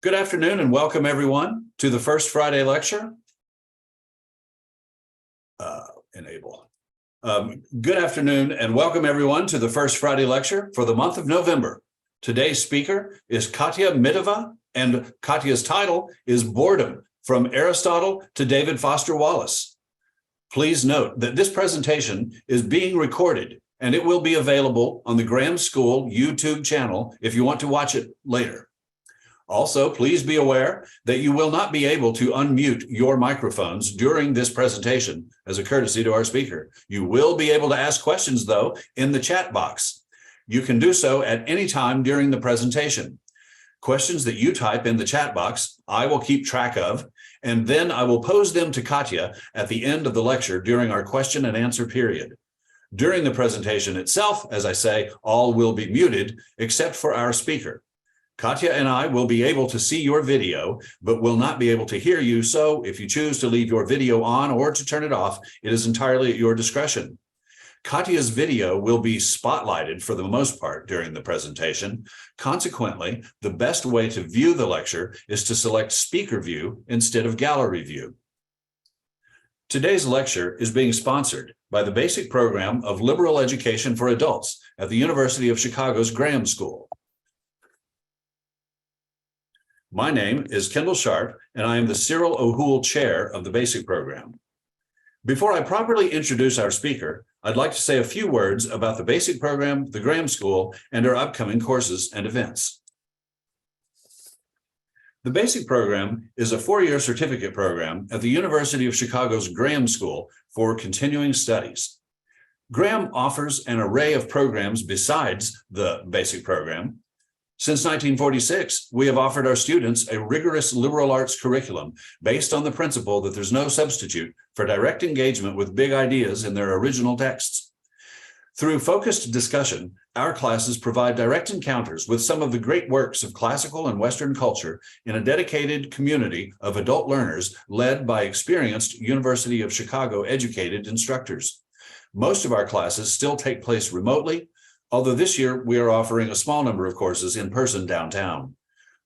Good afternoon and welcome everyone to the first Friday lecture. Good afternoon and welcome everyone to the first Friday lecture for the month of November. Today's speaker is Katia Mitova, and Katia's title is Boredom, from Aristotle to David Foster Wallace. Please note that this presentation is being recorded and it will be available on the Graham School YouTube channel if you want to watch it later. Also, please be aware that you will not be able to unmute your microphones during this presentation as a courtesy to our speaker. You will be able to ask questions, though, in the chat box. You can do so at any time during the presentation. Questions that you type in the chat box, I will keep track of, and then I will pose them to Katia at the end of the lecture during our question and answer period. During the presentation itself, as I say, all will be muted except for our speaker. Katia and I will be able to see your video, but will not be able to hear you. So if you choose to leave your video on or to turn it off, it is entirely at your discretion. Katia's video will be spotlighted for the most part during the presentation. Consequently, the best way to view the lecture is to select speaker view instead of gallery view. Today's lecture is being sponsored by the basic program of liberal education for adults at the University of Chicago's Graham School. My name is Kendall Sharp, and I am the Cyril O'Hoole Chair of the Basic Program. Before I properly introduce our speaker, I'd like to say a few words about the Basic Program, the Graham School, and our upcoming courses and events. The Basic Program is a four-year certificate program at the University of Chicago's Graham School for continuing studies. Graham offers an array of programs besides the Basic Program. Since 1946, we have offered our students a rigorous liberal arts curriculum based on the principle that there's no substitute for direct engagement with big ideas in their original texts. Through focused discussion, our classes provide direct encounters with some of the great works of classical and Western culture in a dedicated community of adult learners led by experienced University of Chicago educated instructors. Most of our classes still take place remotely, although this year we are offering a small number of courses in person downtown.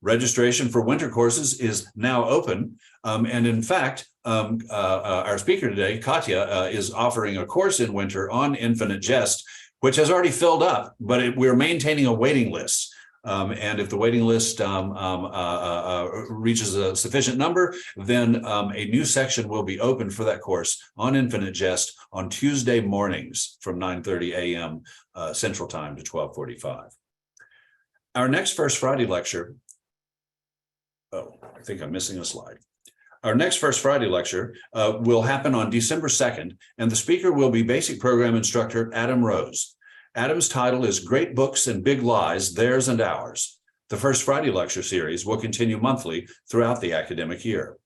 Registration for winter courses is now open, and in fact, our speaker today, Katia, is offering a course in winter on infinite jest, which has already filled up, but we're maintaining a waiting list. And if the waiting list reaches a sufficient number, then a new section will be open for that course on infinite jest on Tuesday mornings from 9:30 a.m. Central Time to 12:45. Our next First Friday lecture, I think I'm missing a slide. Our next First Friday lecture will happen on December 2nd, and the speaker will be Basic Program Instructor Adam Rose. Adam's title is Great Books and Big Lies, Theirs and Ours. The First Friday lecture series will continue monthly throughout the academic year.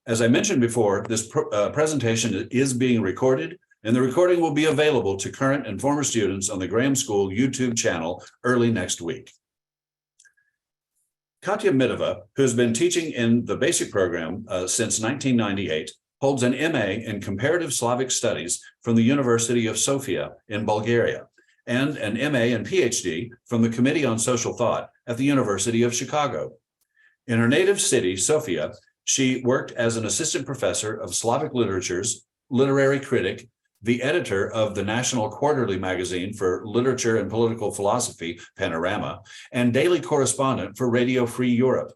As I mentioned before, this presentation is being recorded, and the recording will be available to current and former students on the Graham School YouTube channel early next week. Katia Mitova, who has been teaching in the Basic Program since 1998, holds an MA in Comparative Slavic Studies from the University of Sofia in Bulgaria, and an MA and PhD from the Committee on Social Thought at the University of Chicago. In her native city, Sofia, she worked as an assistant professor of Slavic literatures, literary critic, the editor of the National Quarterly magazine for literature and political philosophy, Panorama, and daily correspondent for Radio Free Europe.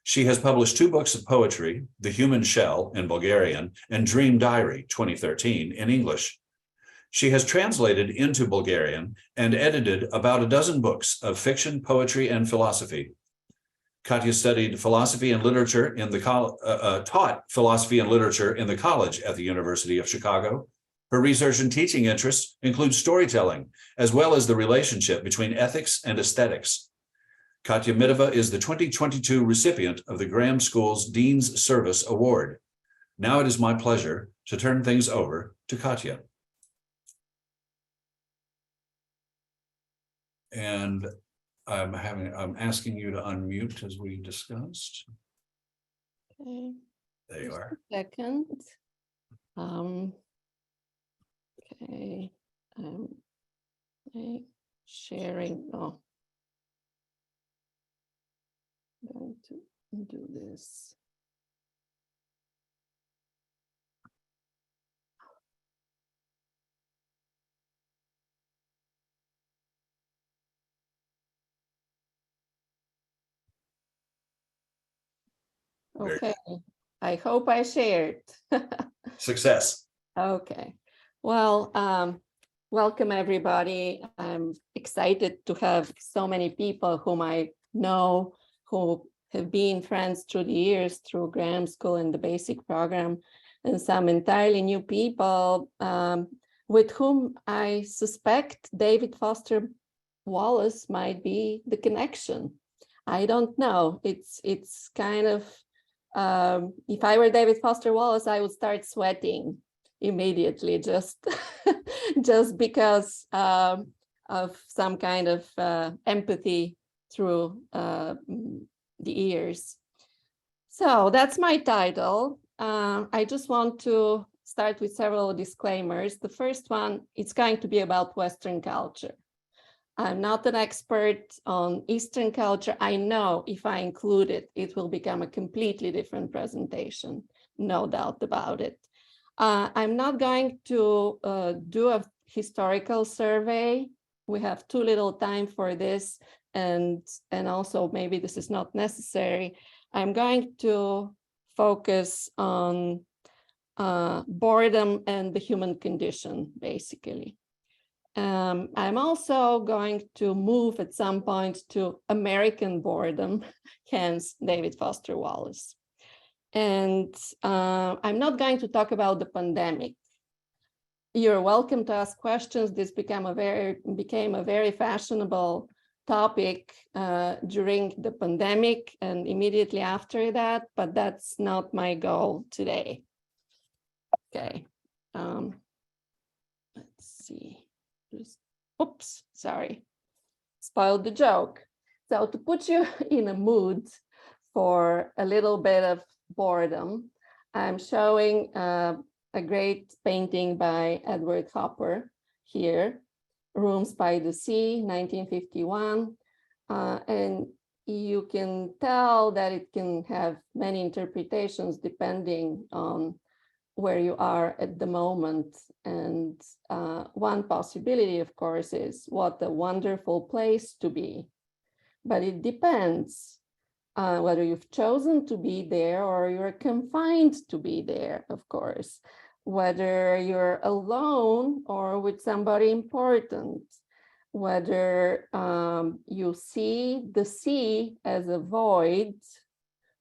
She has published 2 books of poetry, The Human Shell in Bulgarian and Dream Diary 2013 in English. She has translated into Bulgarian and edited about a dozen books of fiction, poetry, and philosophy. Katia studied philosophy and literature in the taught philosophy and literature in the college at the University of Chicago. Her research and teaching interests include storytelling, as well as the relationship between ethics and aesthetics. Katia Mitova is the 2022 recipient of the Graham School's Dean's Service Award. Now it is my pleasure to turn things over to Katia. And I'm asking you to unmute as we discussed. Okay. There you are. Second. Okay. Sharing. Oh. going to do this. Okay, I hope I shared. Success. Okay, well, welcome everybody. I'm excited to have so many people whom I know who have been friends through the years through Graham School and the basic program, and some entirely new people with whom I suspect David Foster Wallace might be the connection. I don't know. It's kind of, if I were David Foster Wallace, I would start sweating immediately just just because of some kind of empathy through the ears. So that's my title. I just want to start with several disclaimers. The first one, it's going to be about Western culture. I'm not an expert on Eastern culture. I know if I include it, it will become a completely different presentation, no doubt about it. I'm not going to do a historical survey. We have too little time for this, and also maybe this is not necessary. I'm going to focus on boredom and the human condition, basically. I'm also going to move at some point to American boredom, hence David Foster Wallace. And I'm not going to talk about the pandemic. You're welcome to ask questions. This became a very fashionable topic during the pandemic and immediately after that, but that's not my goal today. Okay, let's see. Oops, sorry, spoiled the joke. So to put you in a mood for a little bit of boredom, I'm showing a great painting by Edward Hopper here, Rooms by the Sea, 1951. And you can tell that it can have many interpretations depending on where you are at the moment. And one possibility, of course, is what a wonderful place to be. But it depends whether you've chosen to be there or you're confined to be there, of course, whether you're alone or with somebody important, whether you see the sea as a void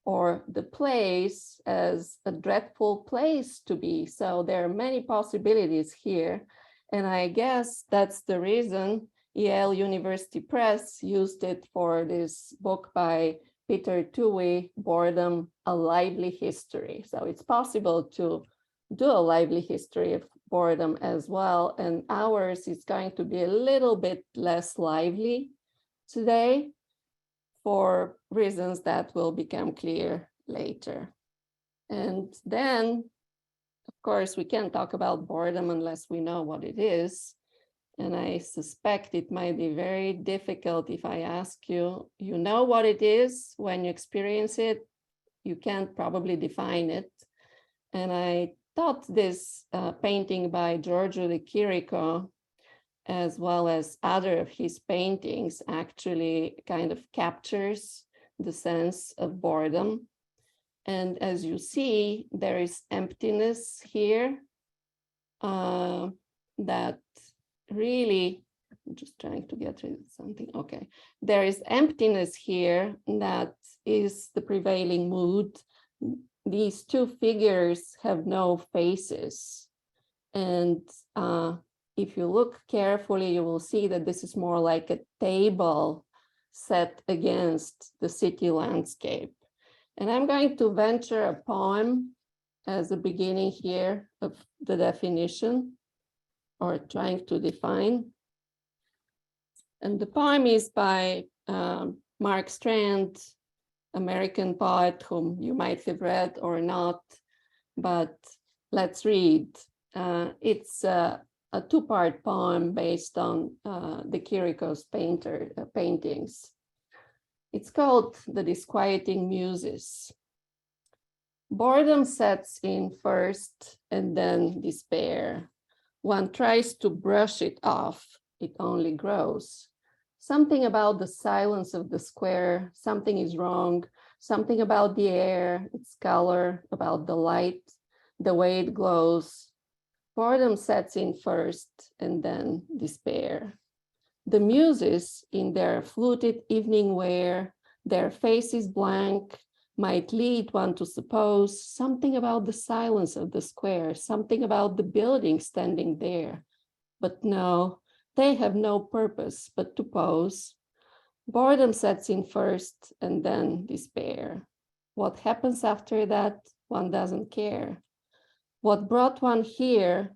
or the place as a dreadful place to be. So there are many possibilities here. And I guess that's the reason Yale University Press used it for this book by Peter Tuohy, Boredom, A Lively History. So it's possible to do a lively history of boredom as well. And ours is going to be a little bit less lively today for reasons that will become clear later. And then, of course, we can't talk about boredom unless we know what it is. And I suspect it might be very difficult if I ask you, you know what it is when you experience it, you can't probably define it. And I thought this painting by Giorgio de Chirico, as well as other of his paintings, actually kind of captures the sense of boredom. And as you see, there is emptiness here that really, I'm just trying to get rid of something. Okay, there is emptiness here that is the prevailing mood. These two figures have no faces. And if you look carefully, you will see that this is more like a table set against the city landscape. And I'm going to venture a poem as a beginning here of the definition, or trying to define. And the poem is by Mark Strand, American poet whom you might have read or not, but let's read. It's a two-part poem based on de Chirico's paintings. It's called the disquieting muses. Boredom sets in first and then despair. One tries to brush it off, it only grows. Something about the silence of the square, something is wrong, something about the air, its color, about the light, the way it glows. Boredom sets in first and then despair. The muses, in their fluted evening wear, their faces blank, might lead one to suppose something about the silence of the square, something about the building standing there. But no, they have no purpose but to pose. Boredom sets in first and then despair. What happens after that, one doesn't care. What brought one here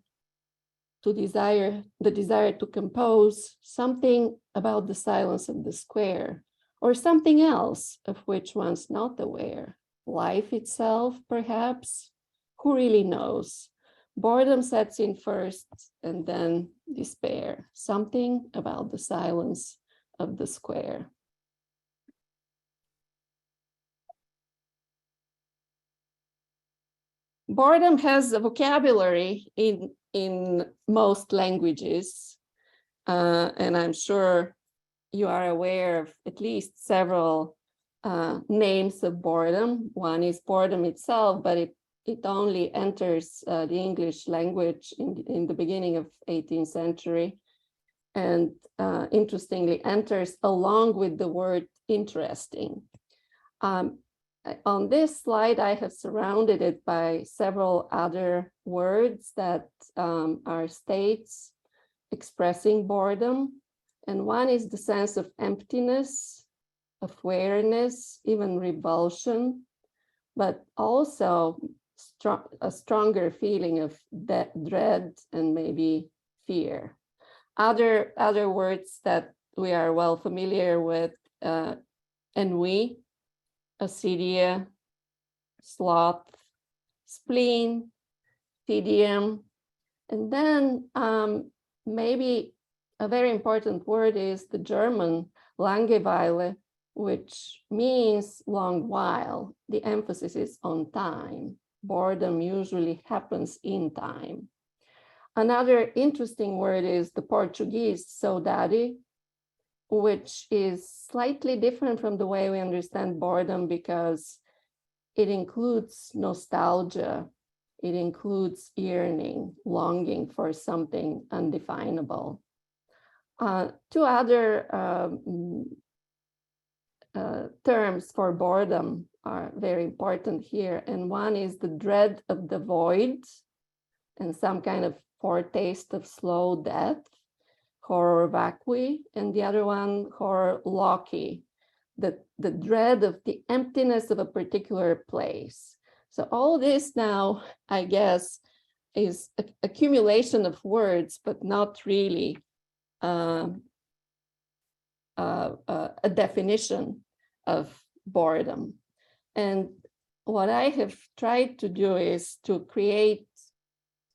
to the desire to compose, something about the silence of the square, or something else of which one's not aware. Life itself, perhaps? Who really knows? Boredom sets in first and then despair. Something about the silence of the square. Boredom has a vocabulary in most languages, and I'm sure you are aware of at least several names of boredom. One is boredom itself, but it only enters the English language in the beginning of 18th century, and interestingly enters along with the word interesting. On this slide, I have surrounded it by several other words that are states expressing boredom. And one is the sense of emptiness, of weariness, even revulsion, but also a stronger feeling of dread and maybe fear. Other words that we are well familiar with, ennui, acedia, sloth, spleen, tedium, and then maybe a very important word is the German Langeweile, which means long while. The emphasis is on time. Boredom usually happens in time. Another interesting word is the Portuguese saudade, which is slightly different from the way we understand boredom because it includes nostalgia, it includes yearning, longing for something undefinable. Two other terms for boredom are very important here, and one is the dread of the void and some kind of foretaste of slow death, horror vacui, and the other one, horror loci, the dread of the emptiness of a particular place. So all this now, I guess, is accumulation of words, but not really a definition of boredom. And what I have tried to do is to create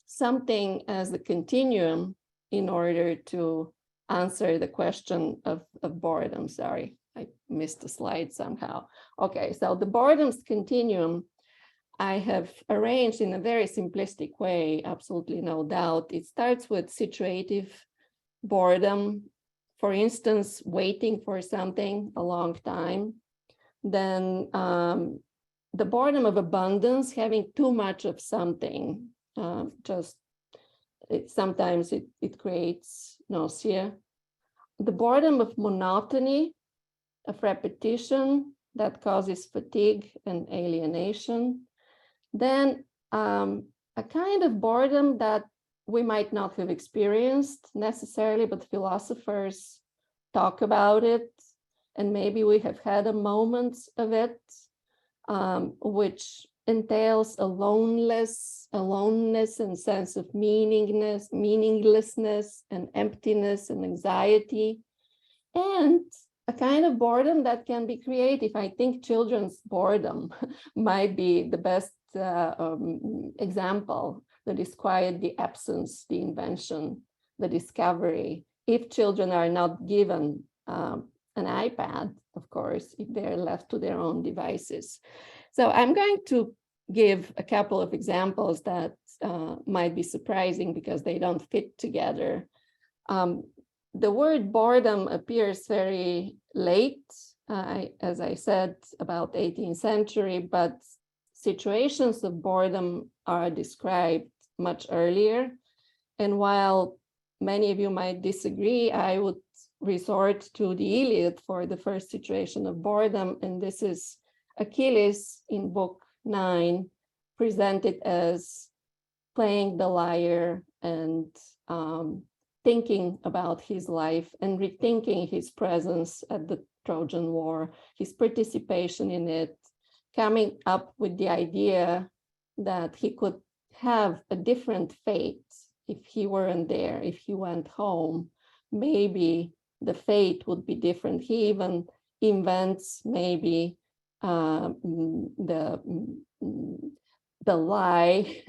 something as a continuum in order to answer the question of boredom. Sorry, I missed a slide somehow. Okay, so the boredom's continuum I have arranged in a very simplistic way, absolutely no doubt. It starts with situative boredom, for instance, waiting for something a long time. Then the boredom of abundance, having too much of something, sometimes it creates nausea. The boredom of monotony, of repetition, that causes fatigue and alienation. Then a kind of boredom that we might not have experienced necessarily, but philosophers talk about it, and maybe we have had a moment of it, which entails aloneness and sense of meaninglessness and emptiness and anxiety, and a kind of boredom that can be creative. I think children's boredom might be the best example. The disquiet, the absence, the invention, the discovery. If children are not given a an iPad, of course, if they're left to their own devices. So I'm going to give a couple of examples that might be surprising because they don't fit together. The word boredom appears very late, as I said, about 18th century, but situations of boredom are described much earlier. And while many of you might disagree, I would resort to the Iliad for the first situation of boredom. And this is Achilles in book 9, presented as playing the lyre and thinking about his life and rethinking his presence at the Trojan War, his participation in it, coming up with the idea that he could have a different fate if he weren't there, if he went home. Maybe the fate would be different. He even invents maybe the lie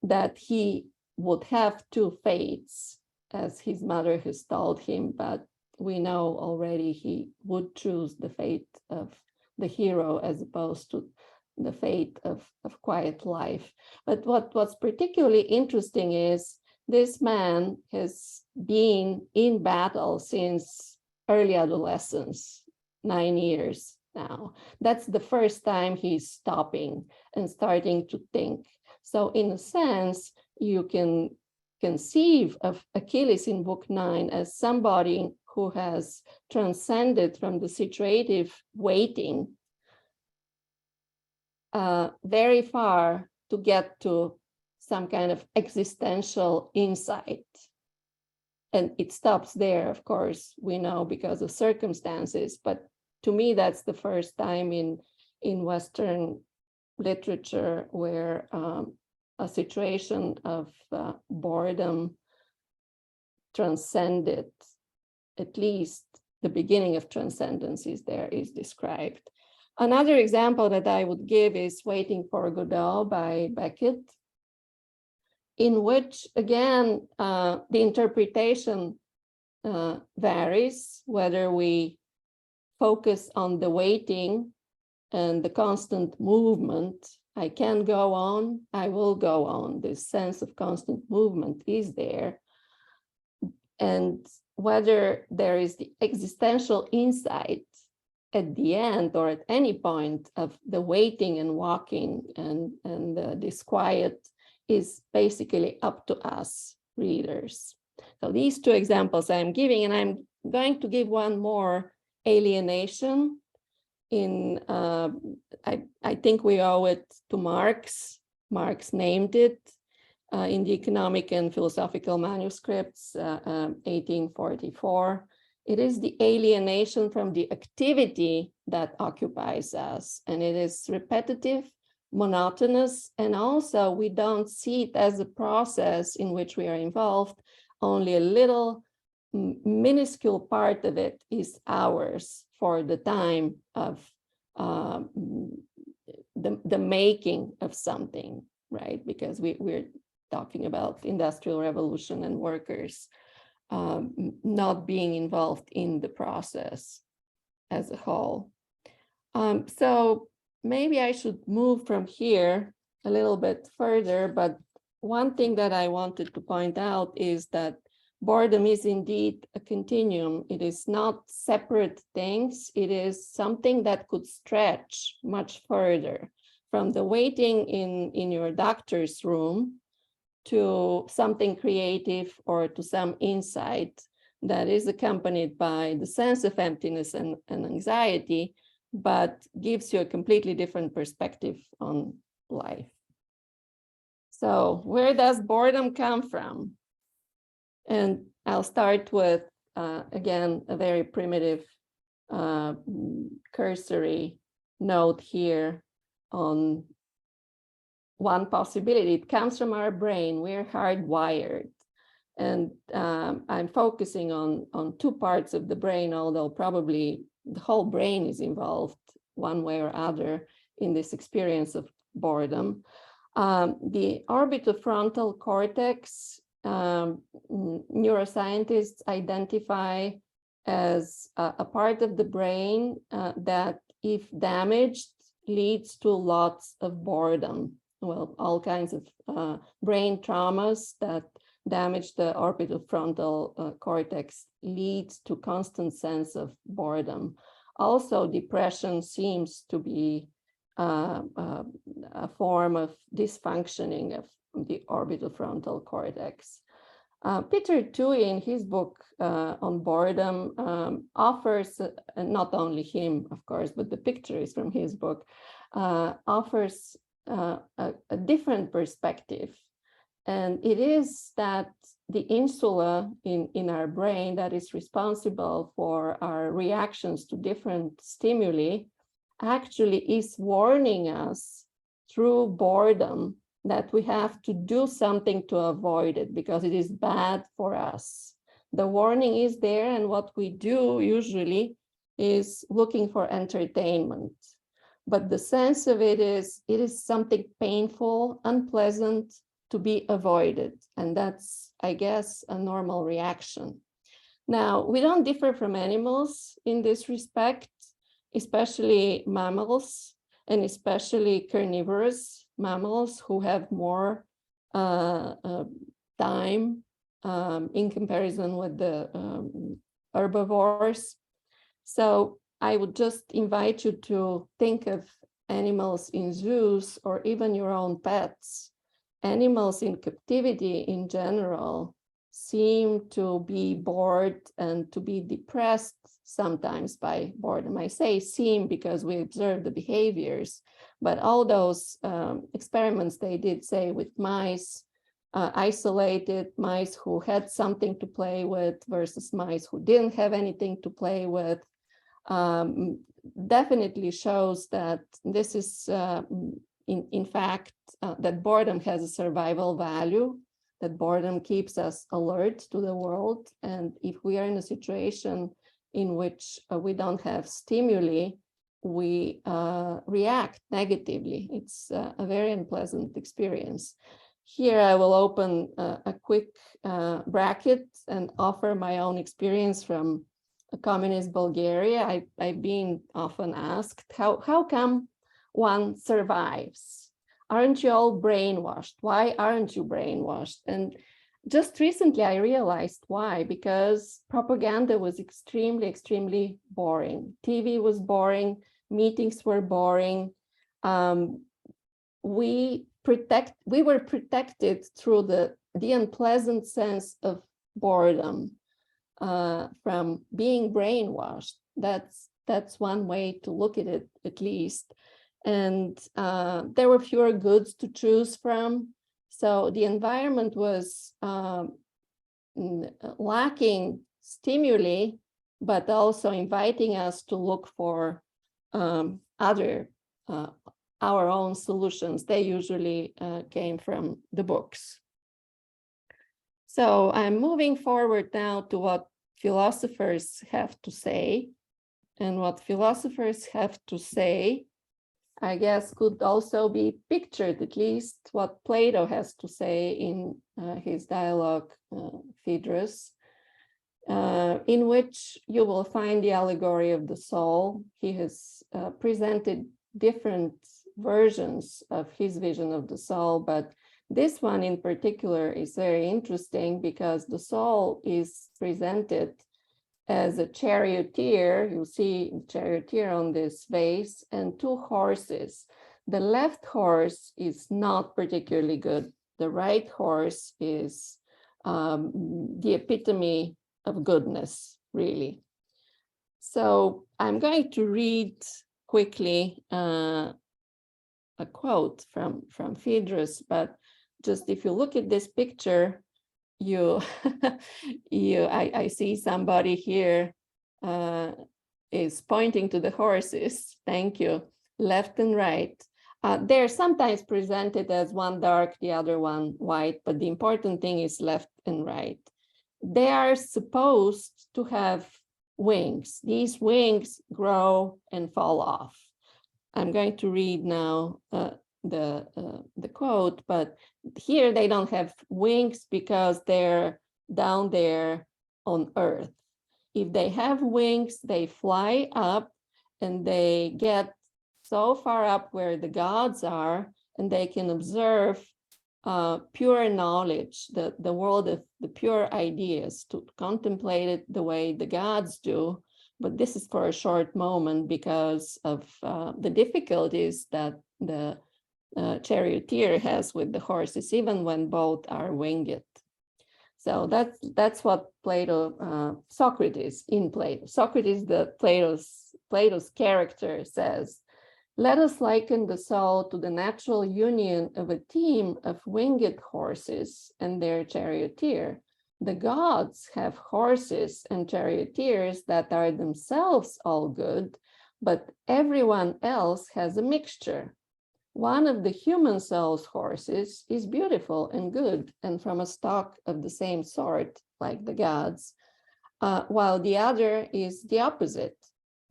that he would have two fates, as his mother has told him, but we know already he would choose the fate of the hero as opposed to the fate of quiet life. But what's particularly interesting is this man has been in battle since early adolescence, 9 years now. That's the first time he's stopping and starting to think. So in a sense, you can conceive of Achilles in book 9 as somebody who has transcended from the situative waiting very far to get to some kind of existential insight. And it stops there, of course, we know because of circumstances, but to me, that's the first time in Western literature where a situation of boredom transcended, at least the beginning of transcendence is described. Another example that I would give is Waiting for Godot by Beckett, in which, again, the interpretation varies, whether we focus on the waiting and the constant movement. I can go on, I will go on. This sense of constant movement is there. And whether there is the existential insight at the end or at any point of the waiting and walking and the disquiet is basically up to us readers. So these two examples I'm giving, and I'm going to give one more, Alienation. In I think we owe it to Marx. Marx named it in the Economic and Philosophical Manuscripts, 1844. It is the alienation from the activity that occupies us, and it is repetitive, monotonous, and also we don't see it as a process in which we are involved. Only a little minuscule part of it is ours for the time of the making of something, right? Because we're talking about industrial revolution and workers not being involved in the process as a whole. So maybe I should move from here a little bit further, but one thing that I wanted to point out is that boredom is indeed a continuum. It is not separate things. It is something that could stretch much further, from the waiting in your doctor's room to something creative or to some insight that is accompanied by the sense of emptiness and anxiety, but gives you a completely different perspective on life. So where does boredom come from? And I'll start with, again, a very primitive cursory note here on one possibility. It comes from our brain. We're hardwired. And I'm focusing on two parts of the brain, although probably the whole brain is involved one way or other in this experience of boredom. The orbitofrontal cortex, neuroscientists identify as a part of the brain that, if damaged, leads to lots of boredom. Well, all kinds of brain traumas that damage the orbital frontal cortex leads to constant sense of boredom. Also, depression seems to be a form of dysfunctioning of the orbital frontal cortex. Peter Toohey, in his book on boredom, offers, not only him, of course, but the picture is from his book, offers a different perspective. And it is that the insula in our brain that is responsible for our reactions to different stimuli actually is warning us through boredom that we have to do something to avoid it because it is bad for us. The warning is there, and what we do usually is looking for entertainment. But the sense of it is something painful, unpleasant to be avoided. And that's, I guess, a normal reaction. Now, we don't differ from animals in this respect, especially mammals, and especially carnivorous mammals who have more time in comparison with the herbivores. So I would just invite you to think of animals in zoos or even your own pets. Animals in captivity in general seem to be bored and to be depressed sometimes by boredom. I say seem because we observe the behaviors, but all those experiments they did, say, with mice, isolated mice who had something to play with versus mice who didn't have anything to play with, definitely shows that this is, in fact, that boredom has a survival value, that boredom keeps us alert to the world. And if we are in a situation in which we don't have stimuli, we react negatively. It's a very unpleasant experience. Here I will open a quick bracket and offer my own experience from communist Bulgaria. I've been often asked, how come one survives? Aren't you all brainwashed? Why aren't you brainwashed? And just recently I realized why, because propaganda was extremely, extremely boring. TV was boring, meetings were boring. We were protected through the unpleasant sense of boredom from being brainwashed. That's one way to look at it, at least. And there were fewer goods to choose from. So the environment was lacking stimuli, but also inviting us to look for our own solutions. They usually came from the books. So I'm moving forward now to what philosophers have to say. And what philosophers have to say, I guess, could also be pictured, at least what Plato has to say in his dialogue, Phaedrus, in which you will find the allegory of the soul. He has presented different versions of his vision of the soul, but this one in particular is very interesting because the soul is presented as a charioteer. You see charioteer on this vase and two horses. The left horse is not particularly good. The right horse is the epitome of goodness, really. So I'm going to read quickly a quote from Phaedrus, but just if you look at this picture, I see somebody here is pointing to the horses. Thank you. Left and right. They're sometimes presented as one dark, the other one white, but the important thing is left and right. They are supposed to have wings. These wings grow and fall off. I'm going to read now the quote, but here they don't have wings because they're down there on Earth. if they have wings, they fly up and they get so far up where the gods are, and they can observe pure knowledge, the world of the pure ideas, to contemplate it the way the gods do. But this is for a short moment because of the difficulties that the charioteer has with the horses, even when both are winged. So that's what Plato, Socrates, Plato's character says. Let us liken the soul to the natural union of a team of winged horses and their charioteer. The gods have horses and charioteers that are themselves all good, but everyone else has a mixture. One of the human soul's horses is beautiful and good and from a stock of the same sort, like the gods, while the other is the opposite.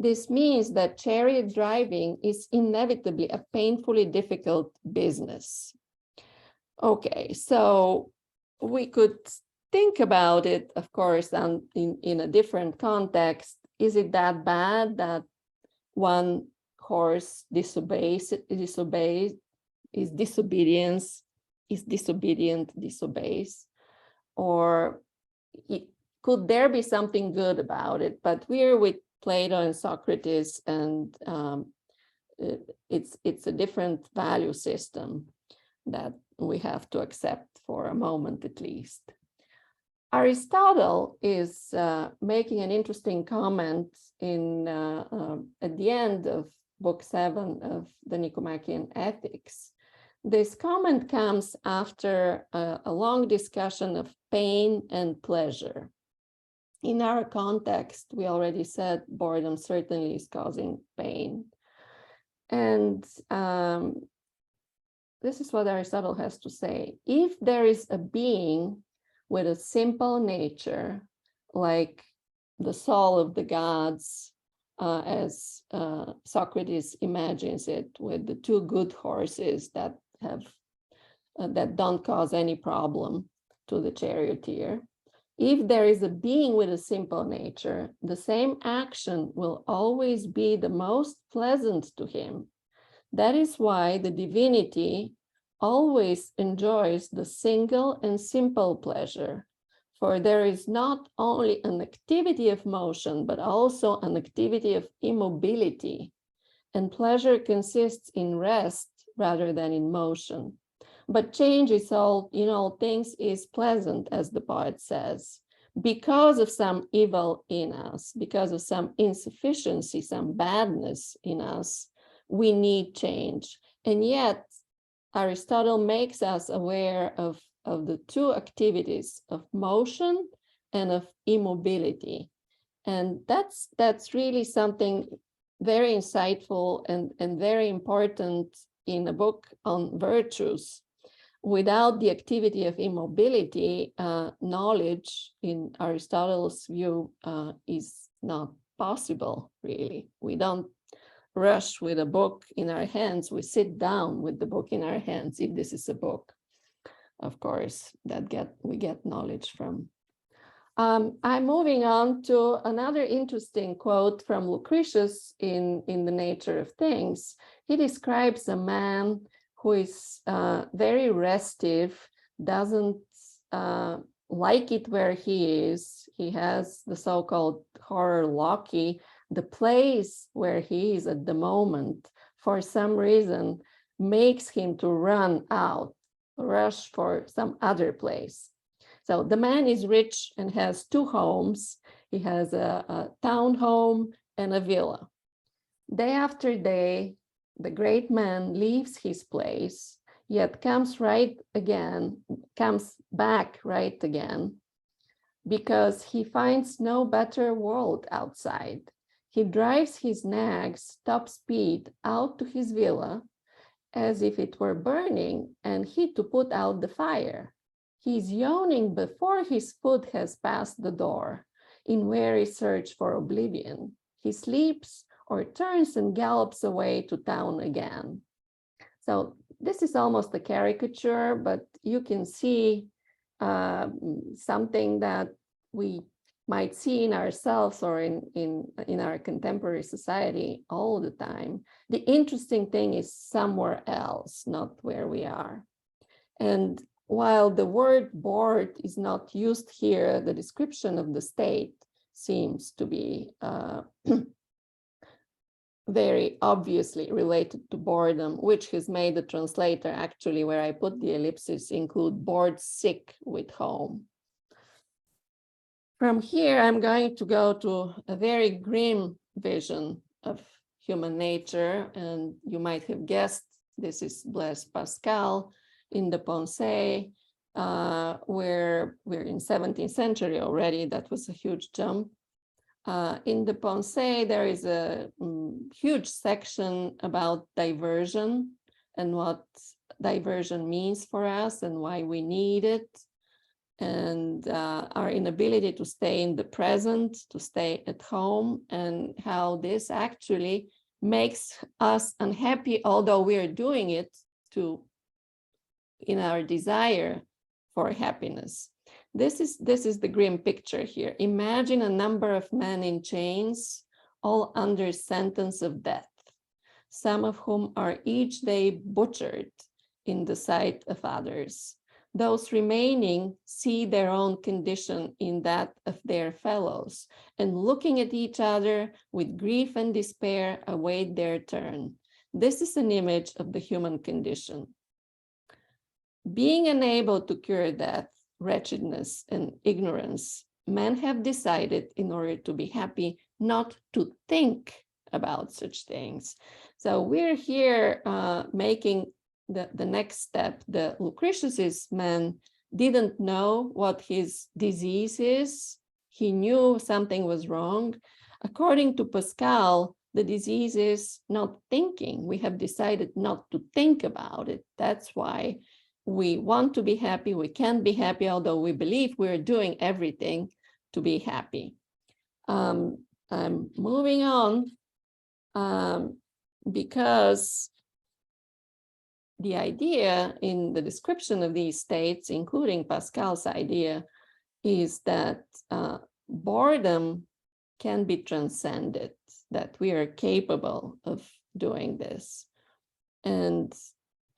This means that chariot driving is inevitably a painfully difficult business. Okay, so we could think about it, of course, in a different context. Is it that bad that one horse disobeys, is disobedient, disobeys? Or could there be something good about it? But we're with Plato and Socrates, and it's a different value system that we have to accept for a moment at least. Aristotle is making an interesting comment in at the end of Book 7 of the Nicomachean Ethics. This comment comes after a long discussion of pain and pleasure. In our context, we already said boredom certainly is causing pain. And this is what Aristotle has to say. If there is a being with a simple nature, like the soul of the gods, as Socrates imagines it, with the two good horses that don't cause any problem to the charioteer. If there is a being with a simple nature, the same action will always be the most pleasant to him. That is why the divinity always enjoys the single and simple pleasure, for there is not only an activity of motion, but also an activity of immobility, and pleasure consists in rest rather than in motion. But change is all, in all things is pleasant, as the poet says, because of some evil in us, because of some insufficiency, some badness in us, we need change. And yet, Aristotle makes us aware of the two activities of motion and of immobility. And that's really something very insightful and very important in a book on virtues. Without the activity of immobility, knowledge, in Aristotle's view, is not possible, really. We don't rush with a book in our hands. We sit down with the book in our hands, if this is a book, of course, that we get knowledge from. I'm moving on to another interesting quote from Lucretius in The Nature of Things. He describes a man who is very restive, doesn't like it where he is. He has the so-called horror loci, the place where he is at the moment, for some reason, makes him to run out, rush for some other place. So the man is rich and has two homes. He has a town home and a villa. Day after day, the great man leaves his place, yet comes back right again, because he finds no better world outside. He drives his nags top speed out to his villa as if it were burning and he to put out the fire. He is yawning before his foot has passed the door, in weary search for oblivion. He sleeps or turns and gallops away to town again. So this is almost a caricature, but you can see something that we might see in ourselves or in our contemporary society all the time. The interesting thing is somewhere else, not where we are. And while the word bored is not used here, the description of the state seems to be very obviously related to boredom, which has made the translator actually, where I put the ellipsis, include bored sick with home. From here, I'm going to go to a very grim vision of human nature, and you might have guessed this is Blaise Pascal in the Pensées, where we're in 17th century already. That was a huge jump. In the Pensées, there is a huge section about diversion and what diversion means for us and why we need it, and our inability to stay in the present, to stay at home, and how this actually makes us unhappy, although we are doing it in our desire for happiness. This is the grim picture here. Imagine a number of men in chains, all under sentence of death, some of whom are each day butchered in the sight of others. Those remaining see their own condition in that of their fellows, and looking at each other with grief and despair, await their turn. This is an image of the human condition. Being unable to cure death, wretchedness, and ignorance, men have decided, in order to be happy, not to think about such things. So we're here making the next step. The Lucretius man didn't know what his disease is. He knew something was wrong. According to Pascal, the disease is not thinking. We have decided not to think about it. That's why we want to be happy. We can't be happy, although we believe we're doing everything to be happy. I'm moving on because the idea in the description of these states, including Pascal's idea, is that boredom can be transcended, that we are capable of doing this. And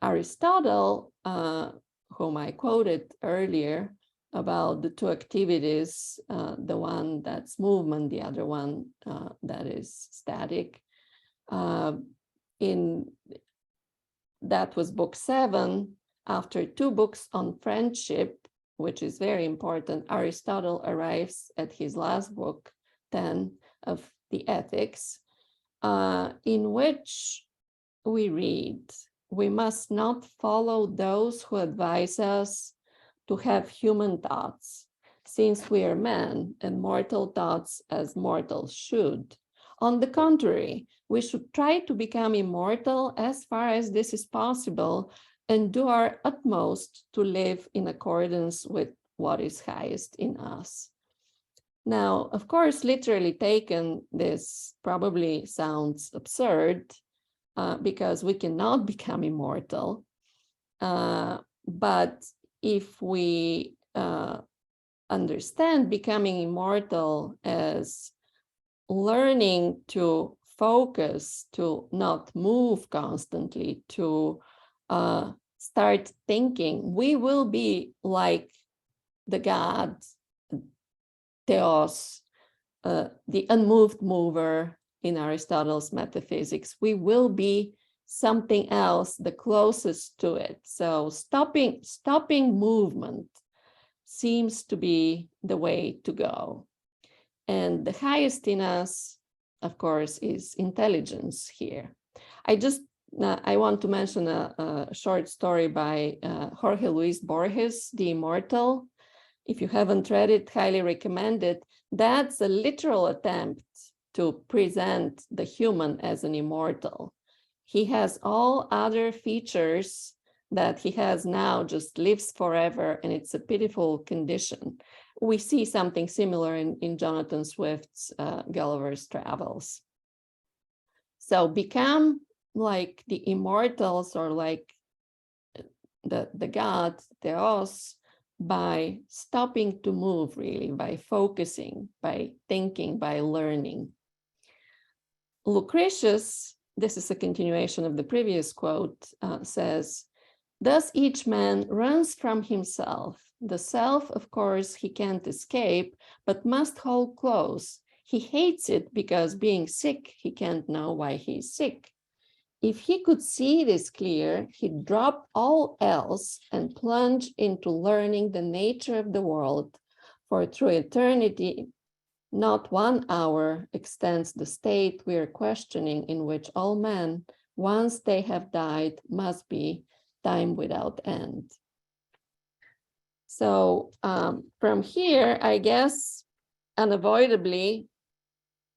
Aristotle, whom I quoted earlier about the two activities, the one that's movement, the other one that is static, that was book 7. After 2 books on friendship, which is very important, Aristotle arrives at his last book, 10, of the Ethics, in which we read, "We must not follow those who advise us to have human thoughts, since we are men and mortal thoughts as mortals should. On the contrary, we should try to become immortal as far as this is possible and do our utmost to live in accordance with what is highest in us." Now, of course, literally taken, this probably sounds absurd because we cannot become immortal. But if we understand becoming immortal as learning to focus, to not move constantly, to start thinking, we will be like the God, Theos, the unmoved mover in Aristotle's metaphysics. We will be something else, the closest to it. So stopping movement seems to be the way to go. And the highest in us, of course, is intelligence here. I want to mention a short story by Jorge Luis Borges, The Immortal. If you haven't read it, highly recommend it. That's a literal attempt to present the human as an immortal. He has all other features that he has now, just lives forever, and it's a pitiful condition. We see something similar in Jonathan Swift's Gulliver's Travels. So become like the immortals, or like the God, Theos, by stopping to move, really, by focusing, by thinking, by learning. Lucretius, this is a continuation of the previous quote, says, "Thus each man runs from himself. The self, of course, he can't escape, but must hold close. He hates it because being sick, he can't know why he's sick. If he could see this clear, he'd drop all else and plunge into learning the nature of the world, for through eternity, not 1 hour extends the state we are questioning, in which all men, once they have died, must be time without end." So from here, I guess, unavoidably,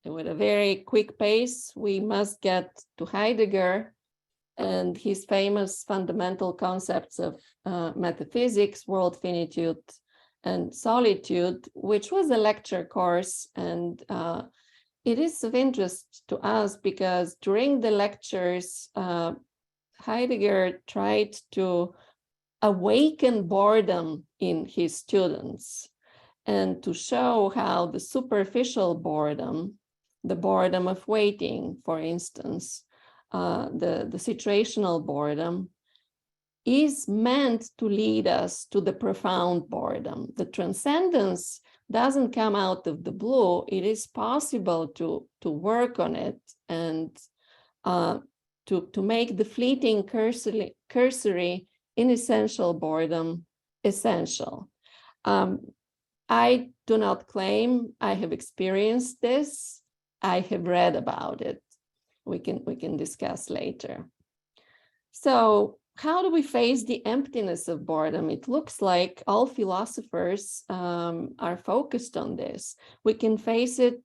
with a very quick pace, we must get to Heidegger and his famous fundamental concepts of metaphysics, world finitude, and solitude, which was a lecture course. And it is of interest to us because during the lectures, Heidegger tried to awaken boredom in his students and to show how the superficial boredom, the boredom of waiting, for instance, the situational boredom, is meant to lead us to the profound boredom. The transcendence doesn't come out of the blue. It is possible to work on it and to make the fleeting cursory inessential boredom essential. I do not claim I have experienced this. I have read about it. We can discuss later. So how do we face the emptiness of boredom? It looks like all philosophers are focused on this. We can face it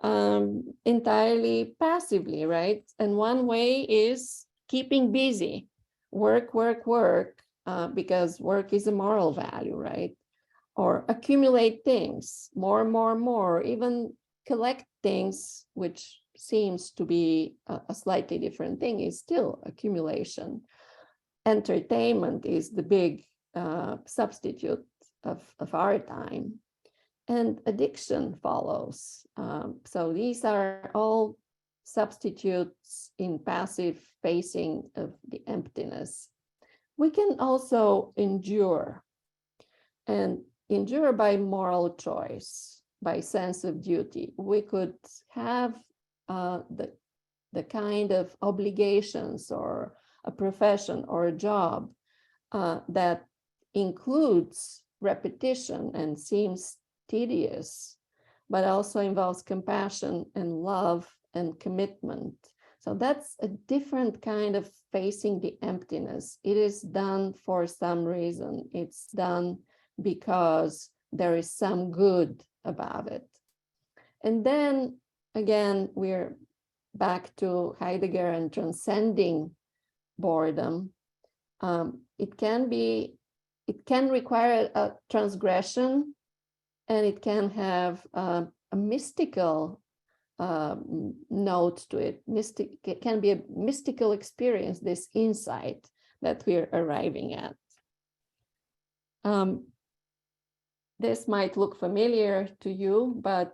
entirely passively, right? And one way is keeping busy. Work, because work is a moral value, right? Or accumulate things, more, even collect things, which seems to be a slightly different thing, is still accumulation. Entertainment is the big substitute of our time. And addiction follows. So these are all substitutes in passive facing of the emptiness. We can also endure, and endure by moral choice, by sense of duty. We could have the kind of obligations or a profession or a job that includes repetition and seems tedious, but also involves compassion and love and commitment. So that's a different kind of facing the emptiness. It is done for some reason. It's done because there is some good about it. And then again, we're back to Heidegger and transcending boredom. It can require a transgression, and it can have a mystical note to it. It can be a mystical experience, this insight that we're arriving at. This might look familiar to you, but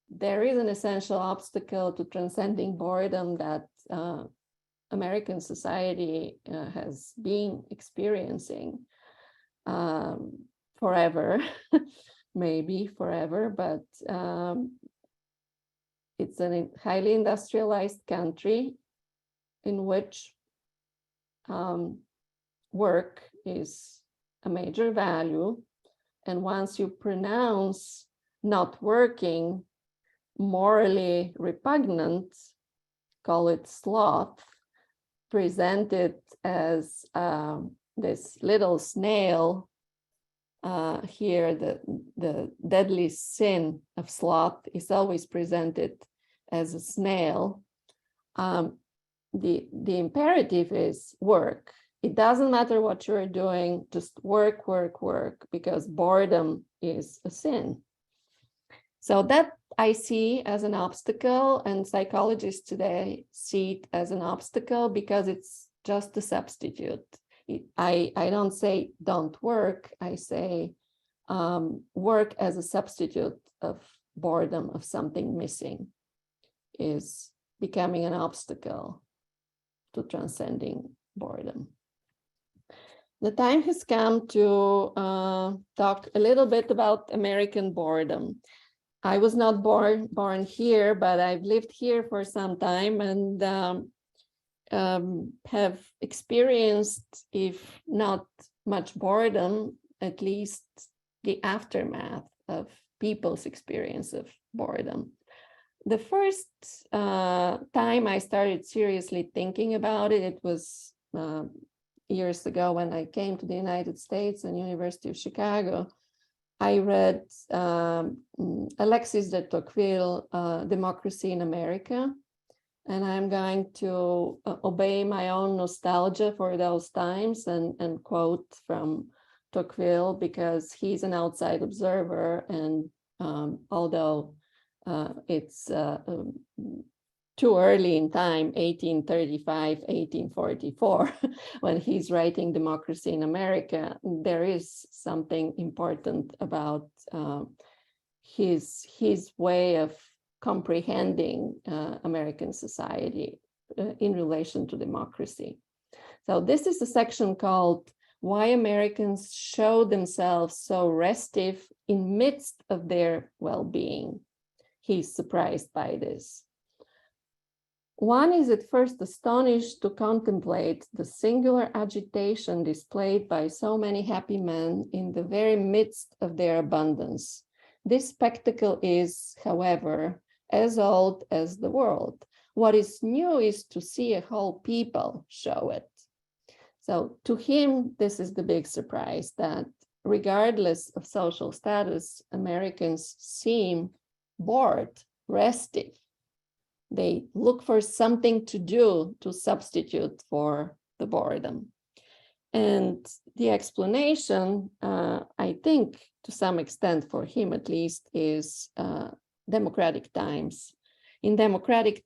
there is an essential obstacle to transcending boredom that American society has been experiencing forever, maybe forever, but it's a highly industrialized country in which work is a major value. And once you pronounce not working morally repugnant, call it sloth, present it as this little snail. Here, the deadly sin of sloth is always presented as a snail. The imperative is work. It doesn't matter what you're doing, just work, because boredom is a sin. So that I see as an obstacle, and psychologists today see it as an obstacle because it's just a substitute. I don't say don't work, I say work as a substitute of boredom, of something missing, is becoming an obstacle to transcending boredom. The time has come to talk a little bit about American boredom. I was not born here, but I've lived here for some time and have experienced, if not much boredom, at least the aftermath of people's experience of boredom. The first time I started seriously thinking about it, it was years ago when I came to the United States and University of Chicago. I read Alexis de Tocqueville, Democracy in America, and I'm going to obey my own nostalgia for those times and quote from Tocqueville because he's an outside observer, and although it's too early in time, 1835, 1844, when he's writing Democracy in America, there is something important about his way of comprehending American society in relation to democracy. So this is a section called Why Americans Show Themselves So Restive in Midst of Their Well-Being. He's surprised by this. One is at first astonished to contemplate the singular agitation displayed by so many happy men in the very midst of their abundance. This spectacle is, however, as old as the world. What is new is to see a whole people show it. So to him, this is the big surprise, that regardless of social status, Americans seem bored, restive. They look for something to do to substitute for the boredom. And the explanation, I think, to some extent for him at least, is democratic times. In democratic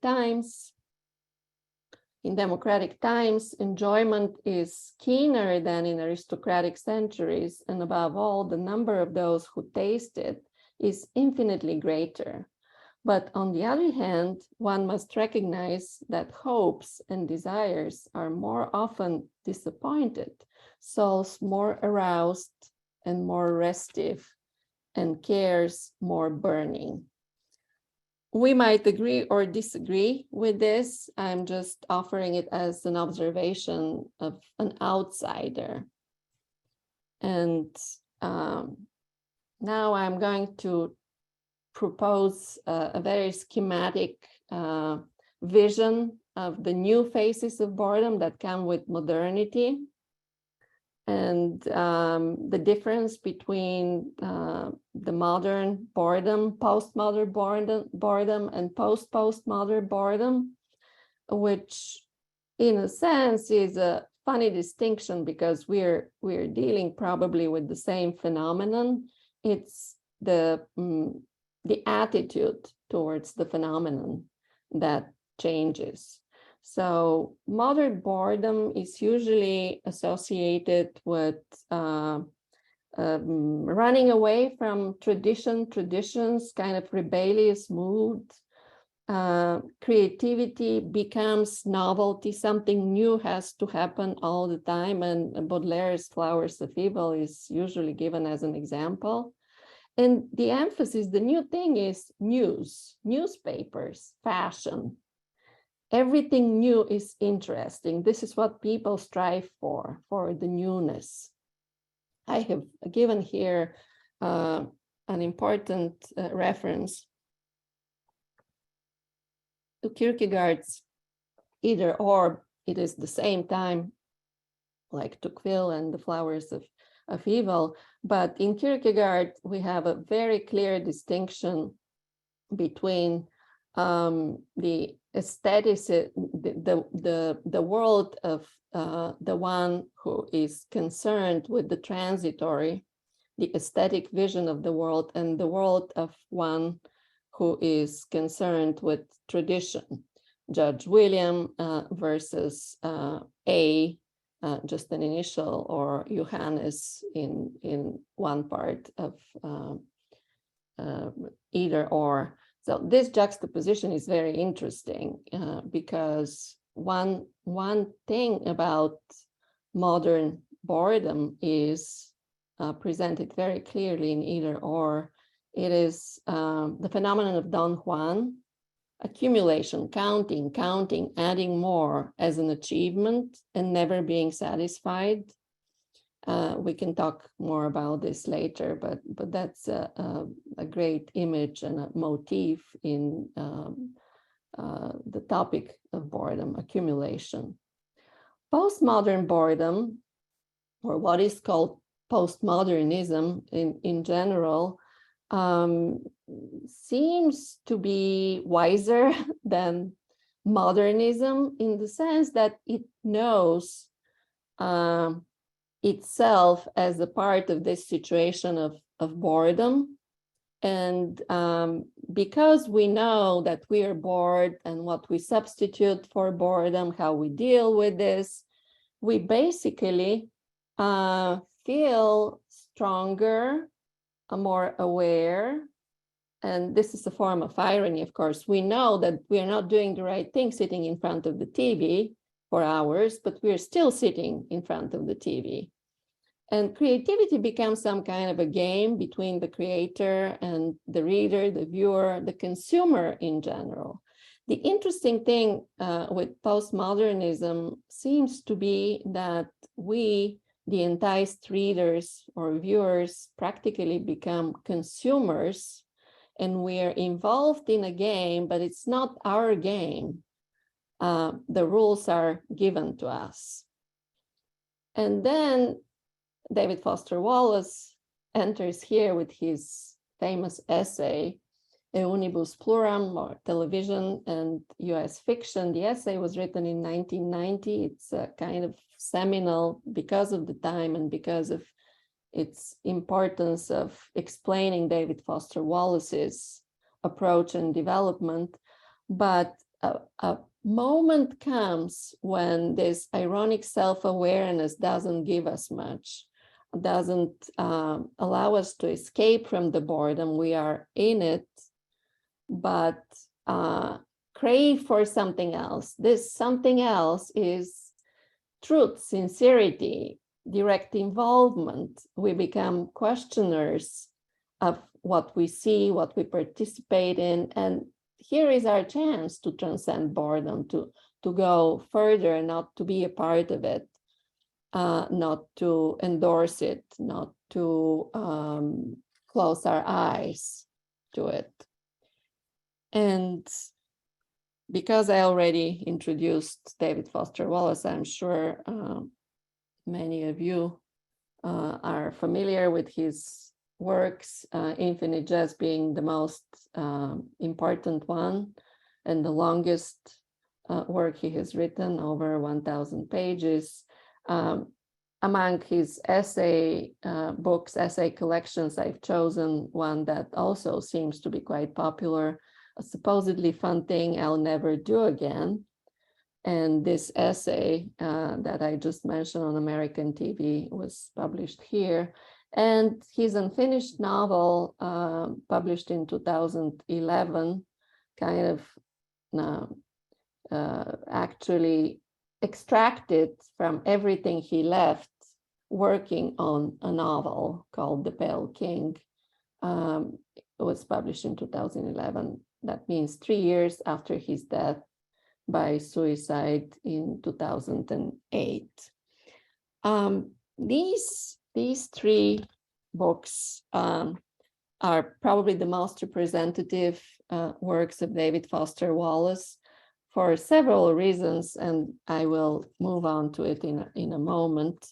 times, enjoyment is keener than in aristocratic centuries, and above all, the number of those who taste it is infinitely greater. But on the other hand, one must recognize that hopes and desires are more often disappointed, souls more aroused and more restive, and cares more burning. We might agree or disagree with this. I'm just offering it as an observation of an outsider. And now I'm going to propose a very schematic vision of the new phases of boredom that come with modernity, and the difference between the modern boredom, postmodern boredom, and post-postmodern boredom, which in a sense is a funny distinction because we're dealing probably with the same phenomenon. It's the attitude towards the phenomenon that changes. So modern boredom is usually associated with running away from traditions, kind of rebellious mood. Creativity becomes novelty, something new has to happen all the time, and Baudelaire's Flowers of Evil is usually given as an example. And the emphasis, the new thing is news, newspapers, fashion. Everything new is interesting. This is what people strive for the newness. I have given here an important reference to Kierkegaard's Either Or. It is the same time like Tocqueville and the Flowers of Evil, but in Kierkegaard we have a very clear distinction between the aesthetic, the world of the one who is concerned with the transitory, the aesthetic vision of the world, and the world of one who is concerned with tradition. Judge William versus A, just an initial, or Johannes in one part of either or. So this juxtaposition is very interesting because one thing about modern boredom is presented very clearly in either or. It is the phenomenon of Don Juan, accumulation, counting, adding more as an achievement and never being satisfied. We can talk more about this later, but that's a great image and a motif in the topic of boredom, accumulation. Postmodern boredom, or what is called postmodernism in general, seems to be wiser than modernism in the sense that it knows itself as a part of this situation of boredom. And because we know that we are bored and what we substitute for boredom, how we deal with this, we basically feel stronger, more aware. And this is a form of irony, of course. We know that we are not doing the right thing sitting in front of the TV for hours, but we are still sitting in front of the TV. And creativity becomes some kind of a game between the creator and the reader, the viewer, the consumer in general. The interesting thing with postmodernism seems to be that we, the enticed readers or viewers, practically become consumers, and we are involved in a game, but it's not our game. The rules are given to us. And then David Foster Wallace enters here with his famous essay, E Unibus Pluram, or Television and US Fiction. The essay was written in 1990. It's a kind of seminal because of the time and because of its importance of explaining David Foster Wallace's approach and development. But a moment comes when this ironic self-awareness doesn't give us much, doesn't allow us to escape from the boredom. We are in it, but crave for something else. This something else is truth, sincerity, direct involvement. We become questioners of what we see, what we participate in, and here is our chance to transcend boredom, to go further, not to be a part of it, not to endorse it, not to close our eyes to it. And because I already introduced David Foster Wallace, I'm sure many of you are familiar with his works, Infinite Jest being the most important one and the longest work he has written, over 1,000 pages. Among his essay books, essay collections, I've chosen one that also seems to be quite popular, a supposedly fun thing I'll never do again. And this essay that I just mentioned on American TV was published here. And his unfinished novel, published in 2011, kind of actually extracted from everything he left working on a novel called The Pale King. It was published in 2011. That means 3 years after his death by suicide in 2008. These three books are probably the most representative works of David Foster Wallace for several reasons, and I will move on to it in a moment.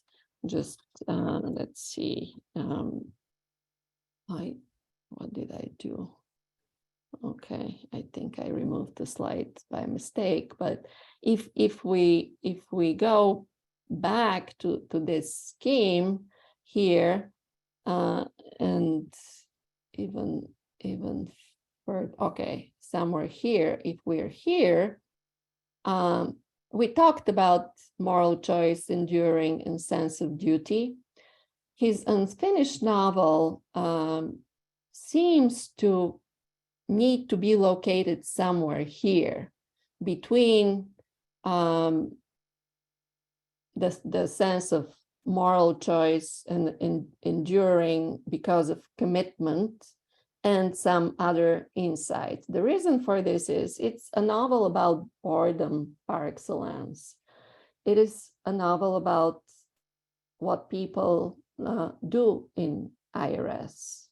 Just let's see. What did I do? Okay, I think I removed the slide by mistake. But if we go back to this scheme here, and even further, okay, somewhere here, if we're here, we talked about moral choice, enduring, and sense of duty. His unfinished novel seems to need to be located somewhere here between the sense of moral choice and enduring because of commitment and some other insight. The reason for this is it's a novel about boredom par excellence. It is a novel about what people do in IRS.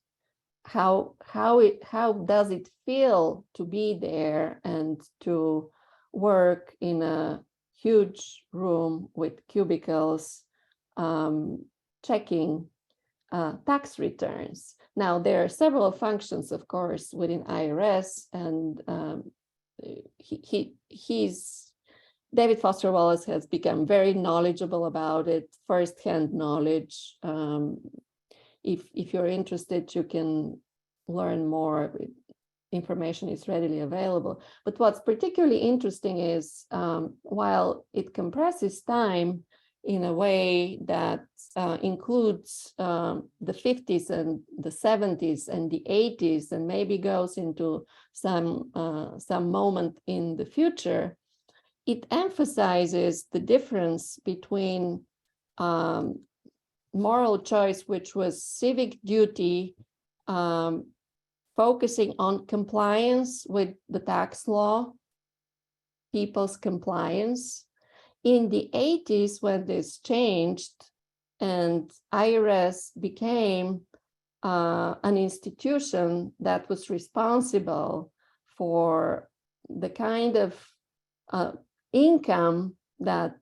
How does it feel to be there and to work in a huge room with cubicles, checking tax returns. Now, there are several functions, of course, within IRS, and David Foster Wallace has become very knowledgeable about it, firsthand knowledge. If you're interested, you can learn more. Information is readily available. But what's particularly interesting is while it compresses time in a way that includes the 50s and the 70s and the 80s and maybe goes into some moment in the future, it emphasizes the difference between moral choice, which was civic duty, focusing on compliance with the tax law, people's compliance. In the 80s, when this changed and IRS became an institution that was responsible for the kind of income that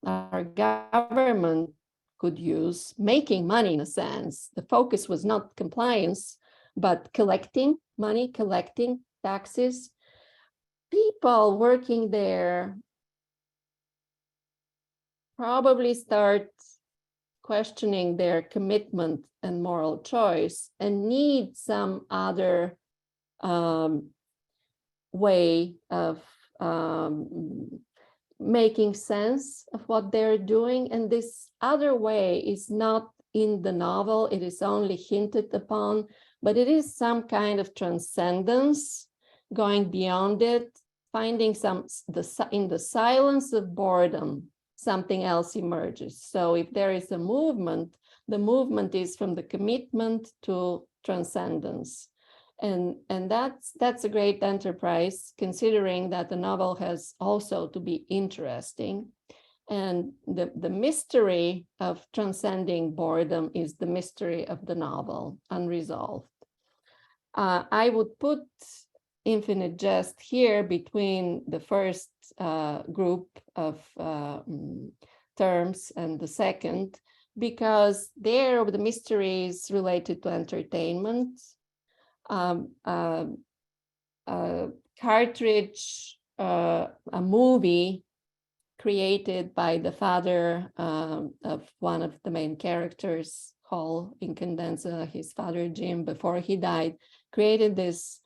our government could use, making money in a sense. The focus was not compliance, but collecting money, collecting taxes. People working there probably start questioning their commitment and moral choice and need some other way of making sense of what they're doing. And this other way is not in the novel, it is only hinted upon, but it is some kind of transcendence, going beyond it, finding in the silence of boredom, something else emerges. So if there is a movement, the movement is from the commitment to transcendence. And that's a great enterprise, considering that the novel has also to be interesting. And the mystery of transcending boredom is the mystery of the novel, unresolved. I would put Infinite Jest here between the first group of terms and the second, because there the mystery is related to entertainment. Cartridge, a movie created by the father of one of the main characters, Hall in Condensa, his father Jim, before he died, created this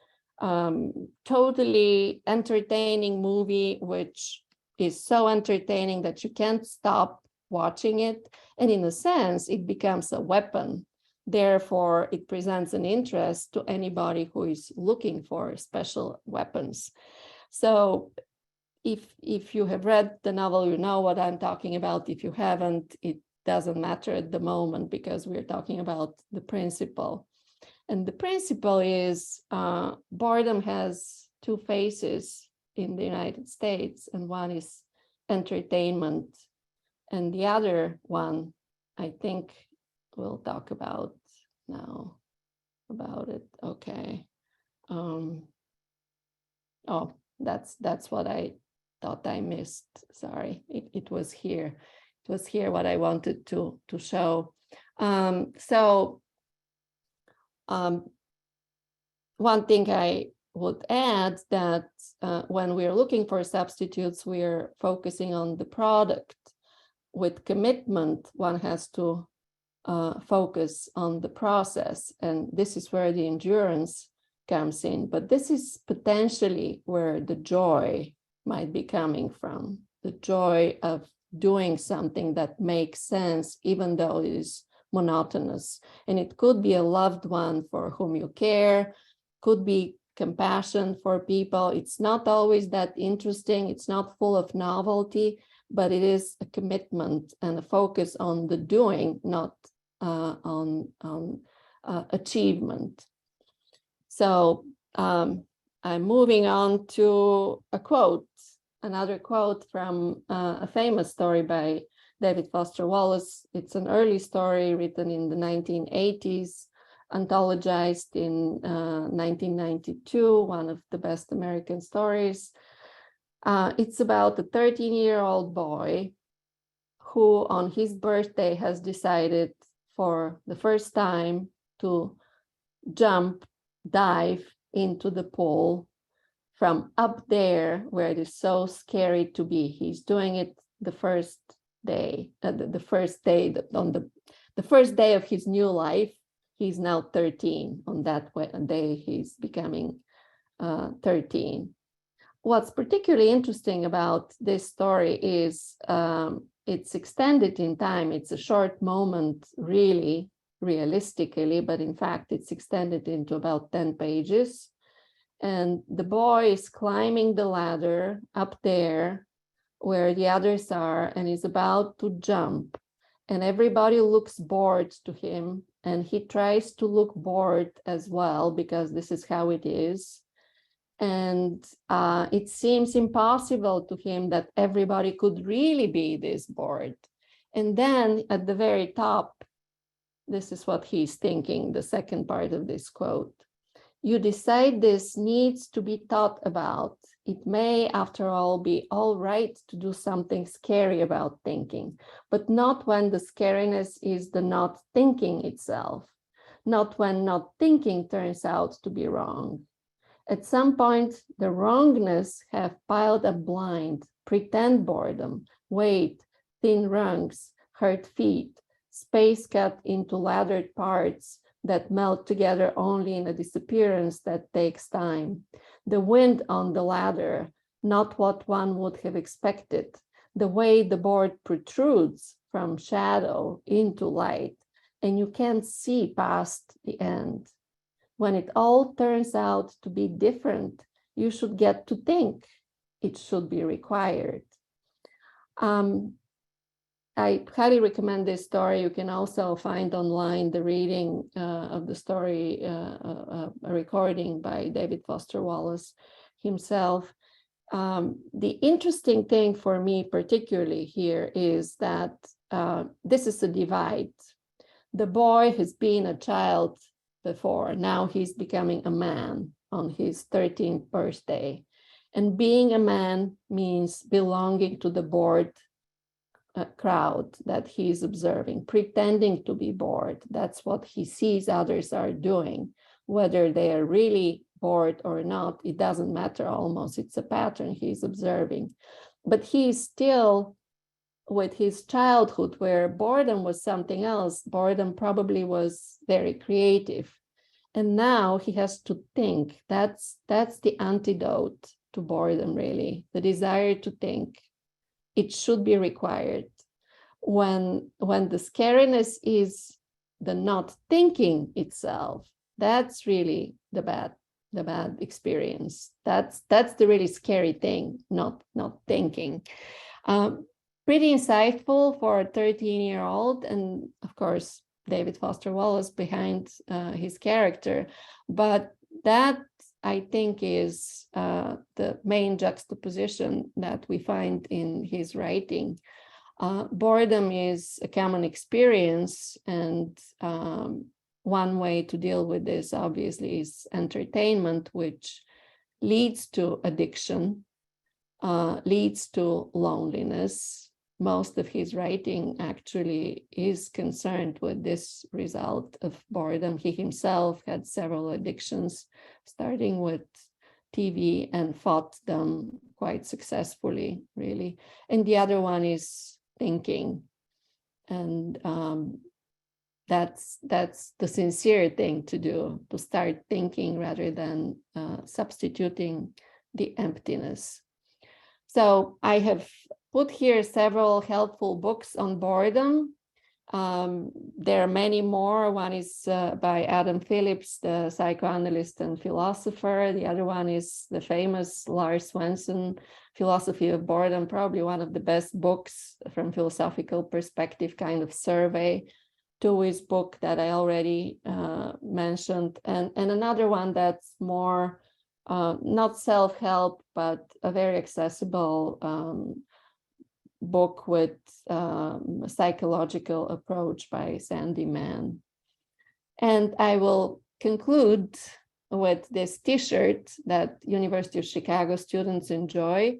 totally entertaining movie, which is so entertaining that you can't stop watching it. And in a sense, it becomes a weapon. Therefore, it presents an interest to anybody who is looking for special weapons. So if you have read the novel, you know what I'm talking about. If you haven't, it doesn't matter at the moment, because we're talking about the principle. And the principle is boredom has two faces in the United States, and one is entertainment, and the other one, I think we'll talk about now about it. Okay. Oh, that's what I thought I missed. Sorry, it was here. It was here what I wanted to show. One thing I would add that when we're looking for substitutes, we're focusing on the product. With commitment, one has to focus on the process, and this is where the endurance comes in. But this is potentially where the joy might be coming from, the joy of doing something that makes sense, even though it is monotonous. And it could be a loved one for whom you care, could be compassion for people. It's not always that interesting. It's not full of novelty, but it is a commitment and a focus on the doing, not on achievement. So I'm moving on to a quote, another quote from a famous story by David Foster Wallace. It's an early story written in the 1980s, anthologized in 1992, one of the best American stories. It's about a 13-year-old boy who on his birthday has decided for the first time to dive into the pool from up there where it is so scary to be. He's doing it the first day, the first day of his new life. He's now 13. On that day, he's becoming 13. What's particularly interesting about this story is it's extended in time. It's a short moment, really, realistically, but in fact, it's extended into about 10 pages. And the boy is climbing the ladder up there where the others are, and is about to jump. And everybody looks bored to him, and he tries to look bored as well, because this is how it is. And it seems impossible to him that everybody could really be this bored. And then at the very top, this is what he's thinking, the second part of this quote. You decide this needs to be thought about. It may, after all, be all right to do something scary about thinking, but not when the scariness is the not thinking itself, not when not thinking turns out to be wrong. At some point, the wrongness have piled up blind, pretend boredom, weight, thin rungs, hurt feet, space cut into laddered parts that melt together only in a disappearance that takes time. The wind on the ladder, not what one would have expected. The way the board protrudes from shadow into light, and you can't see past the end. When it all turns out to be different, you should get to think. It should be required. I highly recommend this story. You can also find online the reading of the story, a recording by David Foster Wallace himself. The interesting thing for me particularly here is that this is a divide. The boy has been a child before. Now he's becoming a man on his 13th birthday. And being a man means belonging to the bored crowd that he's observing, pretending to be bored. That's what he sees others are doing. Whether they are really bored or not, it doesn't matter almost. It's a pattern he's observing. But he's still with his childhood, where boredom was something else. Boredom probably was very creative. And now he has to think. That's the antidote to boredom, really, the desire to think. It should be required. When the scariness is the not thinking itself, that's really the bad experience. That's the really scary thing, not thinking. Pretty insightful for a 13-year-old, and of course, David Foster Wallace behind his character. But that, I think, is the main juxtaposition that we find in his writing. Boredom is a common experience, and one way to deal with this, obviously, is entertainment, which leads to addiction, leads to loneliness. Most of his writing actually is concerned with this result of boredom. He himself had several addictions, starting with TV, and fought them quite successfully, really. And the other one is thinking. And that's the sincere thing to do, to start thinking rather than substituting the emptiness. So I have put here several helpful books on boredom. There are many more. One is by Adam Phillips, the psychoanalyst and philosopher. The other one is the famous Lars Svensson, Philosophy of Boredom, probably one of the best books from philosophical perspective, kind of survey to his book that I already mentioned. And another one that's more not self-help, but a very accessible book with a psychological approach by Sandy Mann. And I will conclude with this t-shirt that University of Chicago students enjoy,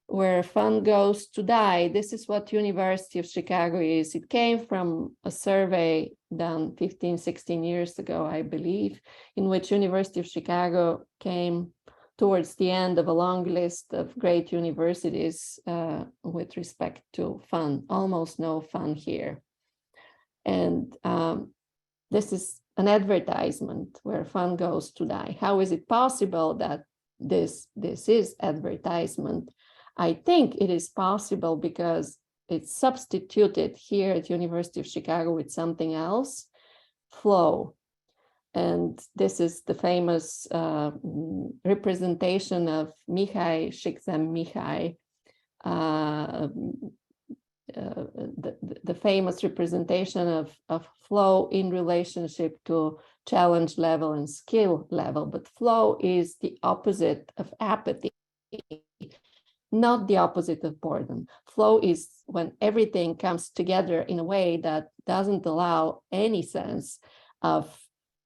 where fun goes to die. This is what University of Chicago is. It came from a survey done 15, 16 years ago, I believe, in which University of Chicago came towards the end of a long list of great universities with respect to fun. Almost no fun here. And this is an advertisement where fun goes to die. How is it possible that this is advertisement? I think it is possible because it's substituted here at University of Chicago with something else, flow. And this is the famous representation of Mihai Csikszentmihalyi, the famous representation of flow in relationship to challenge level and skill level. But flow is the opposite of apathy, not the opposite of boredom. Flow is when everything comes together in a way that doesn't allow any sense of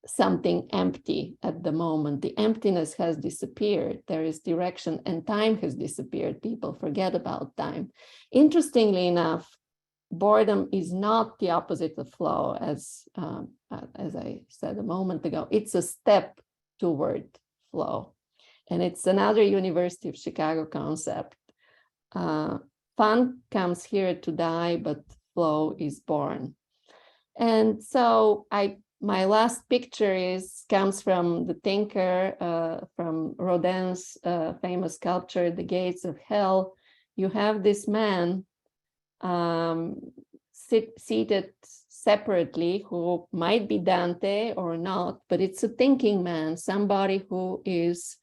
something empty at the moment. The emptiness has disappeared. There is direction, and time has disappeared. People forget about time. Interestingly enough, boredom is not the opposite of flow, as I said a moment ago. It's a step toward flow. And it's another University of Chicago concept. Fun comes here to die, but flow is born. And so my last picture comes from the thinker, from Rodin's famous sculpture, The Gates of Hell. You have this man seated separately, who might be Dante or not, but it's a thinking man, somebody who is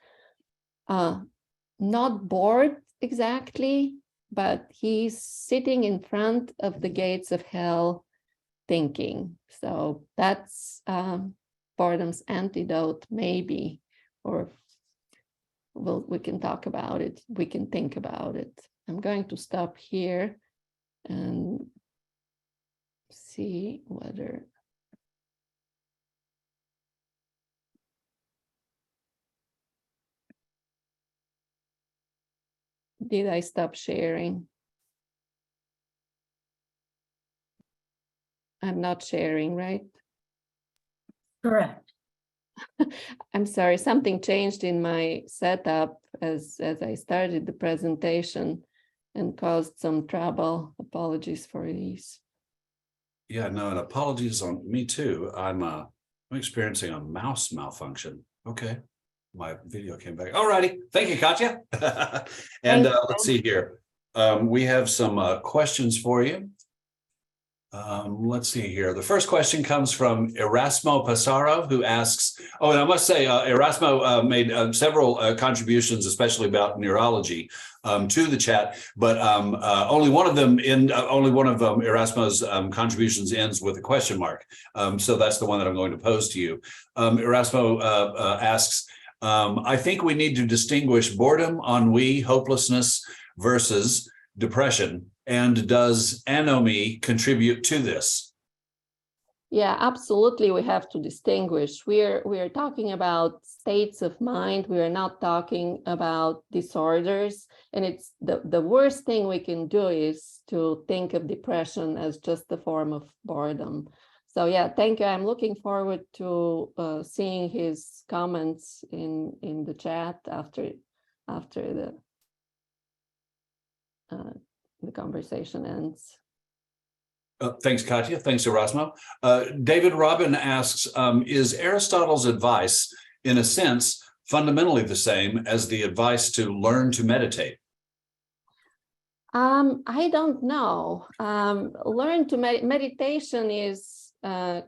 not bored exactly, but he's sitting in front of the gates of hell thinking. So that's boredom's antidote, maybe, or we can talk about it, we can think about it. I'm going to stop here and see whether did I stop sharing? I'm not sharing, right? Correct. I'm sorry, something changed in my setup as I started the presentation and caused some trouble. Apologies for these. Yeah, no, and apologies on me too. I'm experiencing a mouse malfunction. Okay. My video came back. All righty. Thank you, Katia. And let's see here. We have some questions for you. Let's see here. The first question comes from Erasmo Passaro, who asks, oh, and I must say, Erasmo made several contributions, especially about neurology, to the chat, but only one of Erasmo's contributions ends with a question mark. So that's the one that I'm going to pose to you. Erasmo asks, I think we need to distinguish boredom, ennui, hopelessness versus depression. And does ennui contribute to this? Yeah, absolutely. We have to distinguish. We're talking about states of mind. We are not talking about disorders. And it's the worst thing we can do is to think of depression as just a form of boredom. So yeah, thank you. I'm looking forward to seeing his comments in the chat after the conversation ends. Thanks, Katia. Thanks, Erasmo. David Robin asks, is Aristotle's advice, in a sense, fundamentally the same as the advice to learn to meditate? I don't know. Meditation is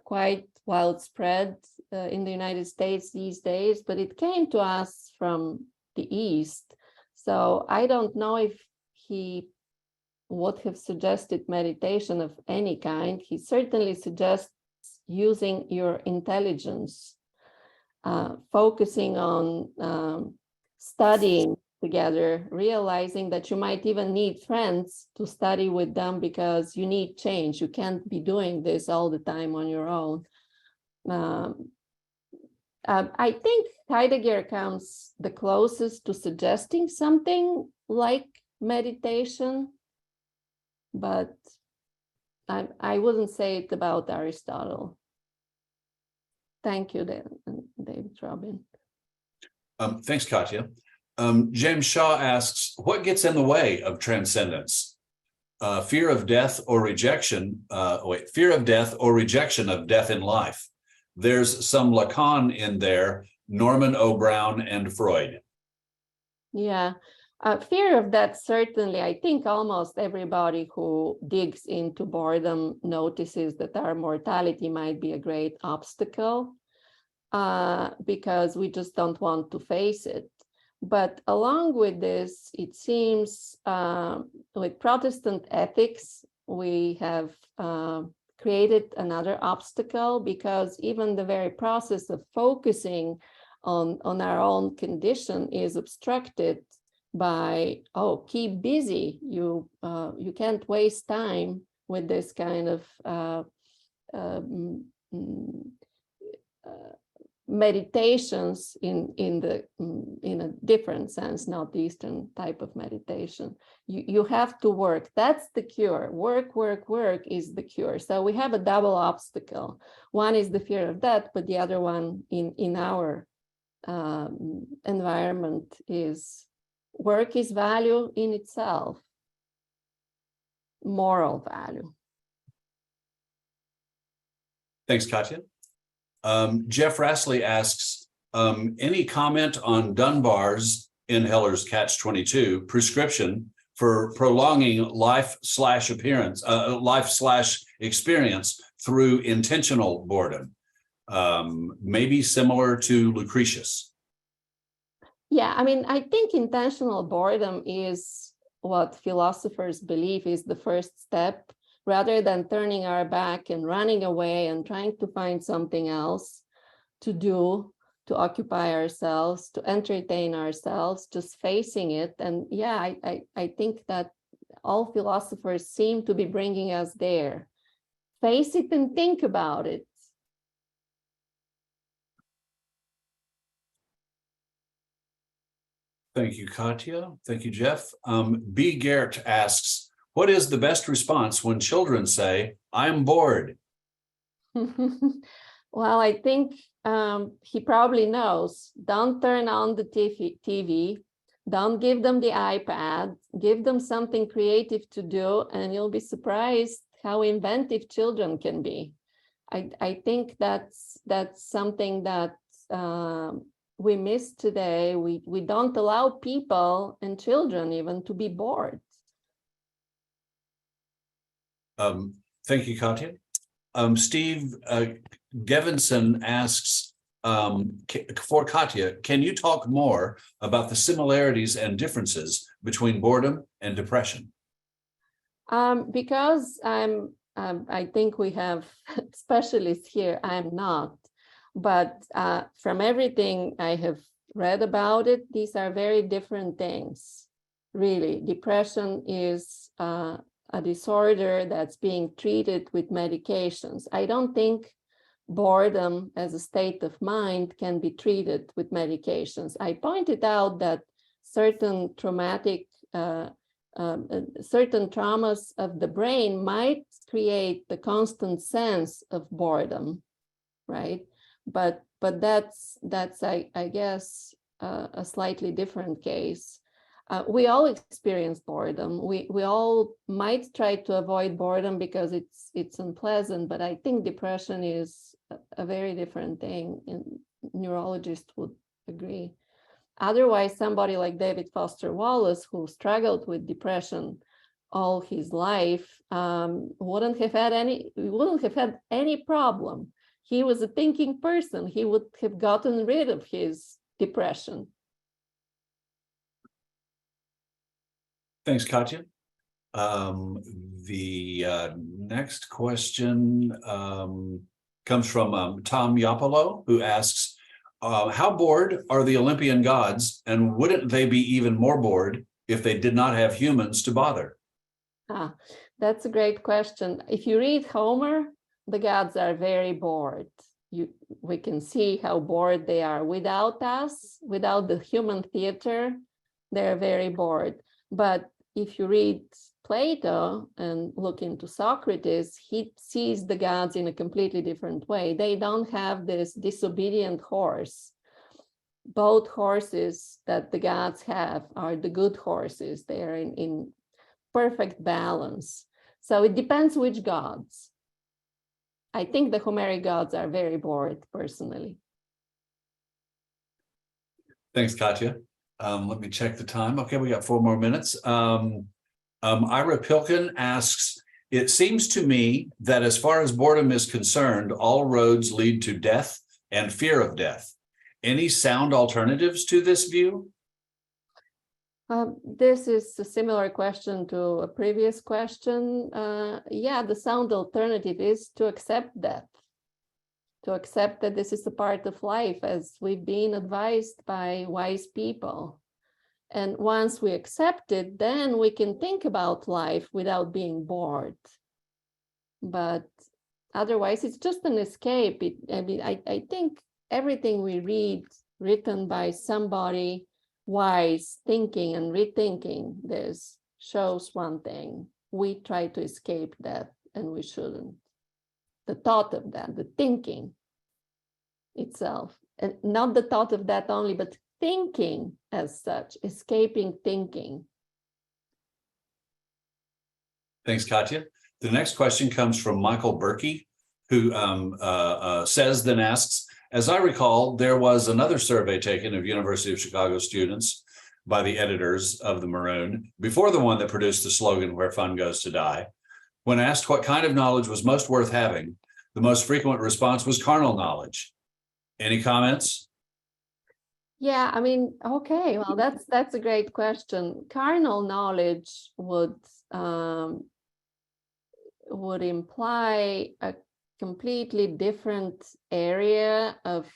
quite widespread in the United States these days, but it came to us from the East. So I don't know if he would have suggested meditation of any kind. He certainly suggests using your intelligence, focusing on studying together, realizing that you might even need friends to study with them because you need change. You can't be doing this all the time on your own. I think Heidegger comes the closest to suggesting something like meditation, but I wouldn't say it about Aristotle. Thank you, David Robin. Thanks, Katia. James Shaw asks, what gets in the way of transcendence? Fear of death or rejection, fear of death or rejection of death in life. There's some Lacan in there, Norman O. Brown and Freud. Yeah, fear of death, certainly. I think almost everybody who digs into boredom notices that our mortality might be a great obstacle because we just don't want to face it. But along with this, it seems with Protestant ethics, we have created another obstacle because even the very process of focusing on our own condition is obstructed by, oh, keep busy. You can't waste time with this kind of meditations in a different sense, not the Eastern type of meditation. You have to work. That's the cure. Work is the cure. So we have a double obstacle. One is the fear of death, but the other one in our environment is work is value in itself, moral value. Thanks, Katia. Jeff Rassley asks, any comment on Dunbar's, in Heller's Catch-22, prescription for prolonging life/experience through intentional boredom, maybe similar to Lucretius? Yeah, I mean, I think intentional boredom is what philosophers believe is the first step. Rather than turning our back and running away and trying to find something else to do, to occupy ourselves, to entertain ourselves, just facing it. And yeah, I think that all philosophers seem to be bringing us there. Face it and think about it. Thank you, Katia. Thank you, Jeff. B. Gert asks, what is the best response when children say, I'm bored? Well, I think he probably knows. Don't turn on the TV. Don't give them the iPad. Give them something creative to do, and you'll be surprised how inventive children can be. I think that's something that we miss today. We don't allow people and children even to be bored. Thank you, Katia. Steve Gevinson asks, for Katia, can you talk more about the similarities and differences between boredom and depression? Because I think we have specialists here. I'm not, but from everything I have read about it, these are very different things. Really, depression is a disorder that's being treated with medications. I don't think boredom as a state of mind can be treated with medications. I pointed out that certain traumatic, certain traumas of the brain might create the constant sense of boredom, right? But that's I guess a slightly different case. We all experience boredom. We all might try to avoid boredom because it's unpleasant, but I think depression is a very different thing, and neurologists would agree. Otherwise, somebody like David Foster Wallace, who struggled with depression all his life, wouldn't have had any problem. He was a thinking person. He would have gotten rid of his depression. Thanks, Katia. The next question comes from Tom Iapolo, who asks, how bored are the Olympian gods, and wouldn't they be even more bored if they did not have humans to bother? That's a great question. If you read Homer, the gods are very bored. We can see how bored they are. Without us, without the human theater, they're very bored. But if you read Plato and look into Socrates, he sees the gods in a completely different way. They don't have this disobedient horse. Both horses that the gods have are the good horses. They are in perfect balance. So it depends which gods. I think the Homeric gods are very bored, personally. Thanks, Katia. Let me check the time. Okay, we got 4 more minutes. Ira Pilkin asks, it seems to me that as far as boredom is concerned, all roads lead to death and fear of death. Any sound alternatives to this view? This is a similar question to a previous question. Yeah, the sound alternative is to accept death, to accept that this is a part of life, as we've been advised by wise people. And once we accept it, then we can think about life without being bored. But otherwise, it's just an escape. I think everything we read written by somebody wise, thinking and rethinking this, shows one thing: we try to escape that, and we shouldn't. The thought of that, the thinking itself, and not the thought of that only, but thinking as such, escaping thinking. Thanks, Katia. The next question comes from Michael Berkey, who then asks, as I recall, there was another survey taken of University of Chicago students by the editors of the Maroon before the one that produced the slogan, "Where Fun Goes to Die." When asked what kind of knowledge was most worth having, the most frequent response was carnal knowledge. Any comments? Yeah, I mean, okay, well, that's a great question. Carnal knowledge would imply a completely different area of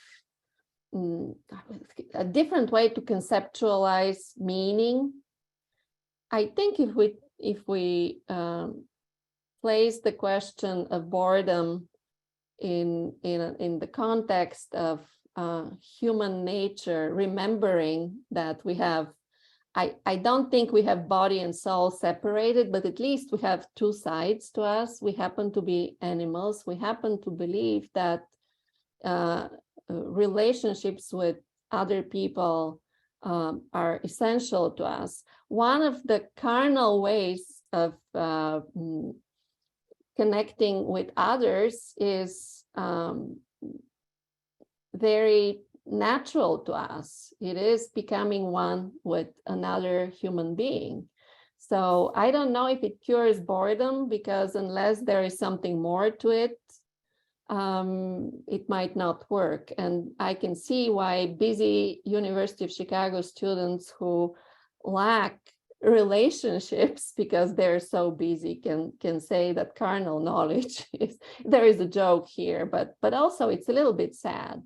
a different way to conceptualize meaning. I think if we place the question of boredom in the context of human nature, remembering that we have, I don't think we have body and soul separated, but at least we have two sides to us. We happen to be animals. We happen to believe that relationships with other people are essential to us. One of the carnal ways of connecting with others is very natural to us. It is becoming one with another human being. So I don't know if it cures boredom, because unless there is something more to it, it might not work. And I can see why busy University of Chicago students who lack relationships because they're so busy can say that carnal knowledge is, there is a joke here, but also it's a little bit sad.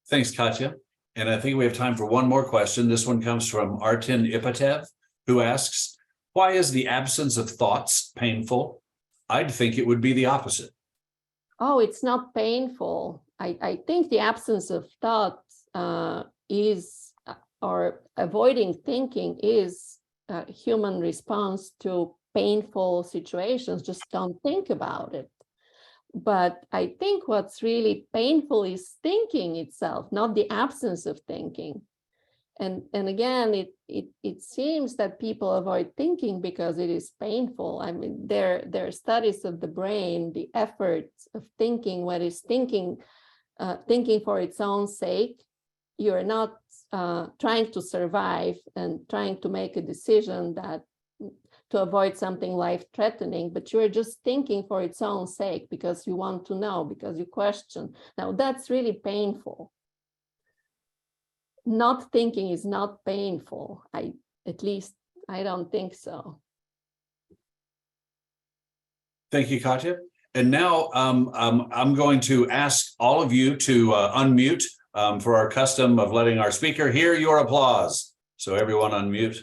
Thanks, Katia. And I think we have time for one more question. This one comes from Artin Ipatev, who asks, why is the absence of thoughts painful? I'd think it would be the opposite. Oh, it's not painful. I think the absence of thoughts or avoiding thinking is a human response to painful situations. Just don't think about it. But I think what's really painful is thinking itself, not the absence of thinking. And again, it seems that people avoid thinking because it is painful. I mean, there are studies of the brain, the effort of thinking, what is thinking for its own sake. You're not trying to survive and trying to make a decision that to avoid something life-threatening, but you're just thinking for its own sake because you want to know, because you question. Now that's really painful. Not thinking is not painful. At least I don't think so. Thank you, Katia. And now I'm going to ask all of you to unmute for our custom of letting our speaker hear your applause. So everyone unmute.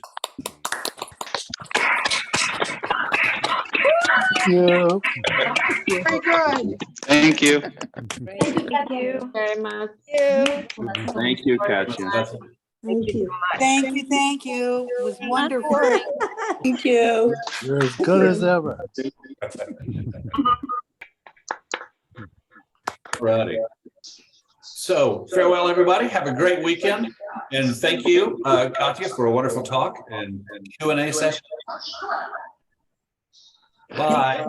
you. Very good. Thank you. Thank you Very much. Thank you, Katia. Thank you. Thank you, thank you. It was wonderful. Thank you. You're as good as ever. Righty. So farewell, everybody. Have a great weekend. And thank you, Katia, for a wonderful talk and Q&A session. Bye.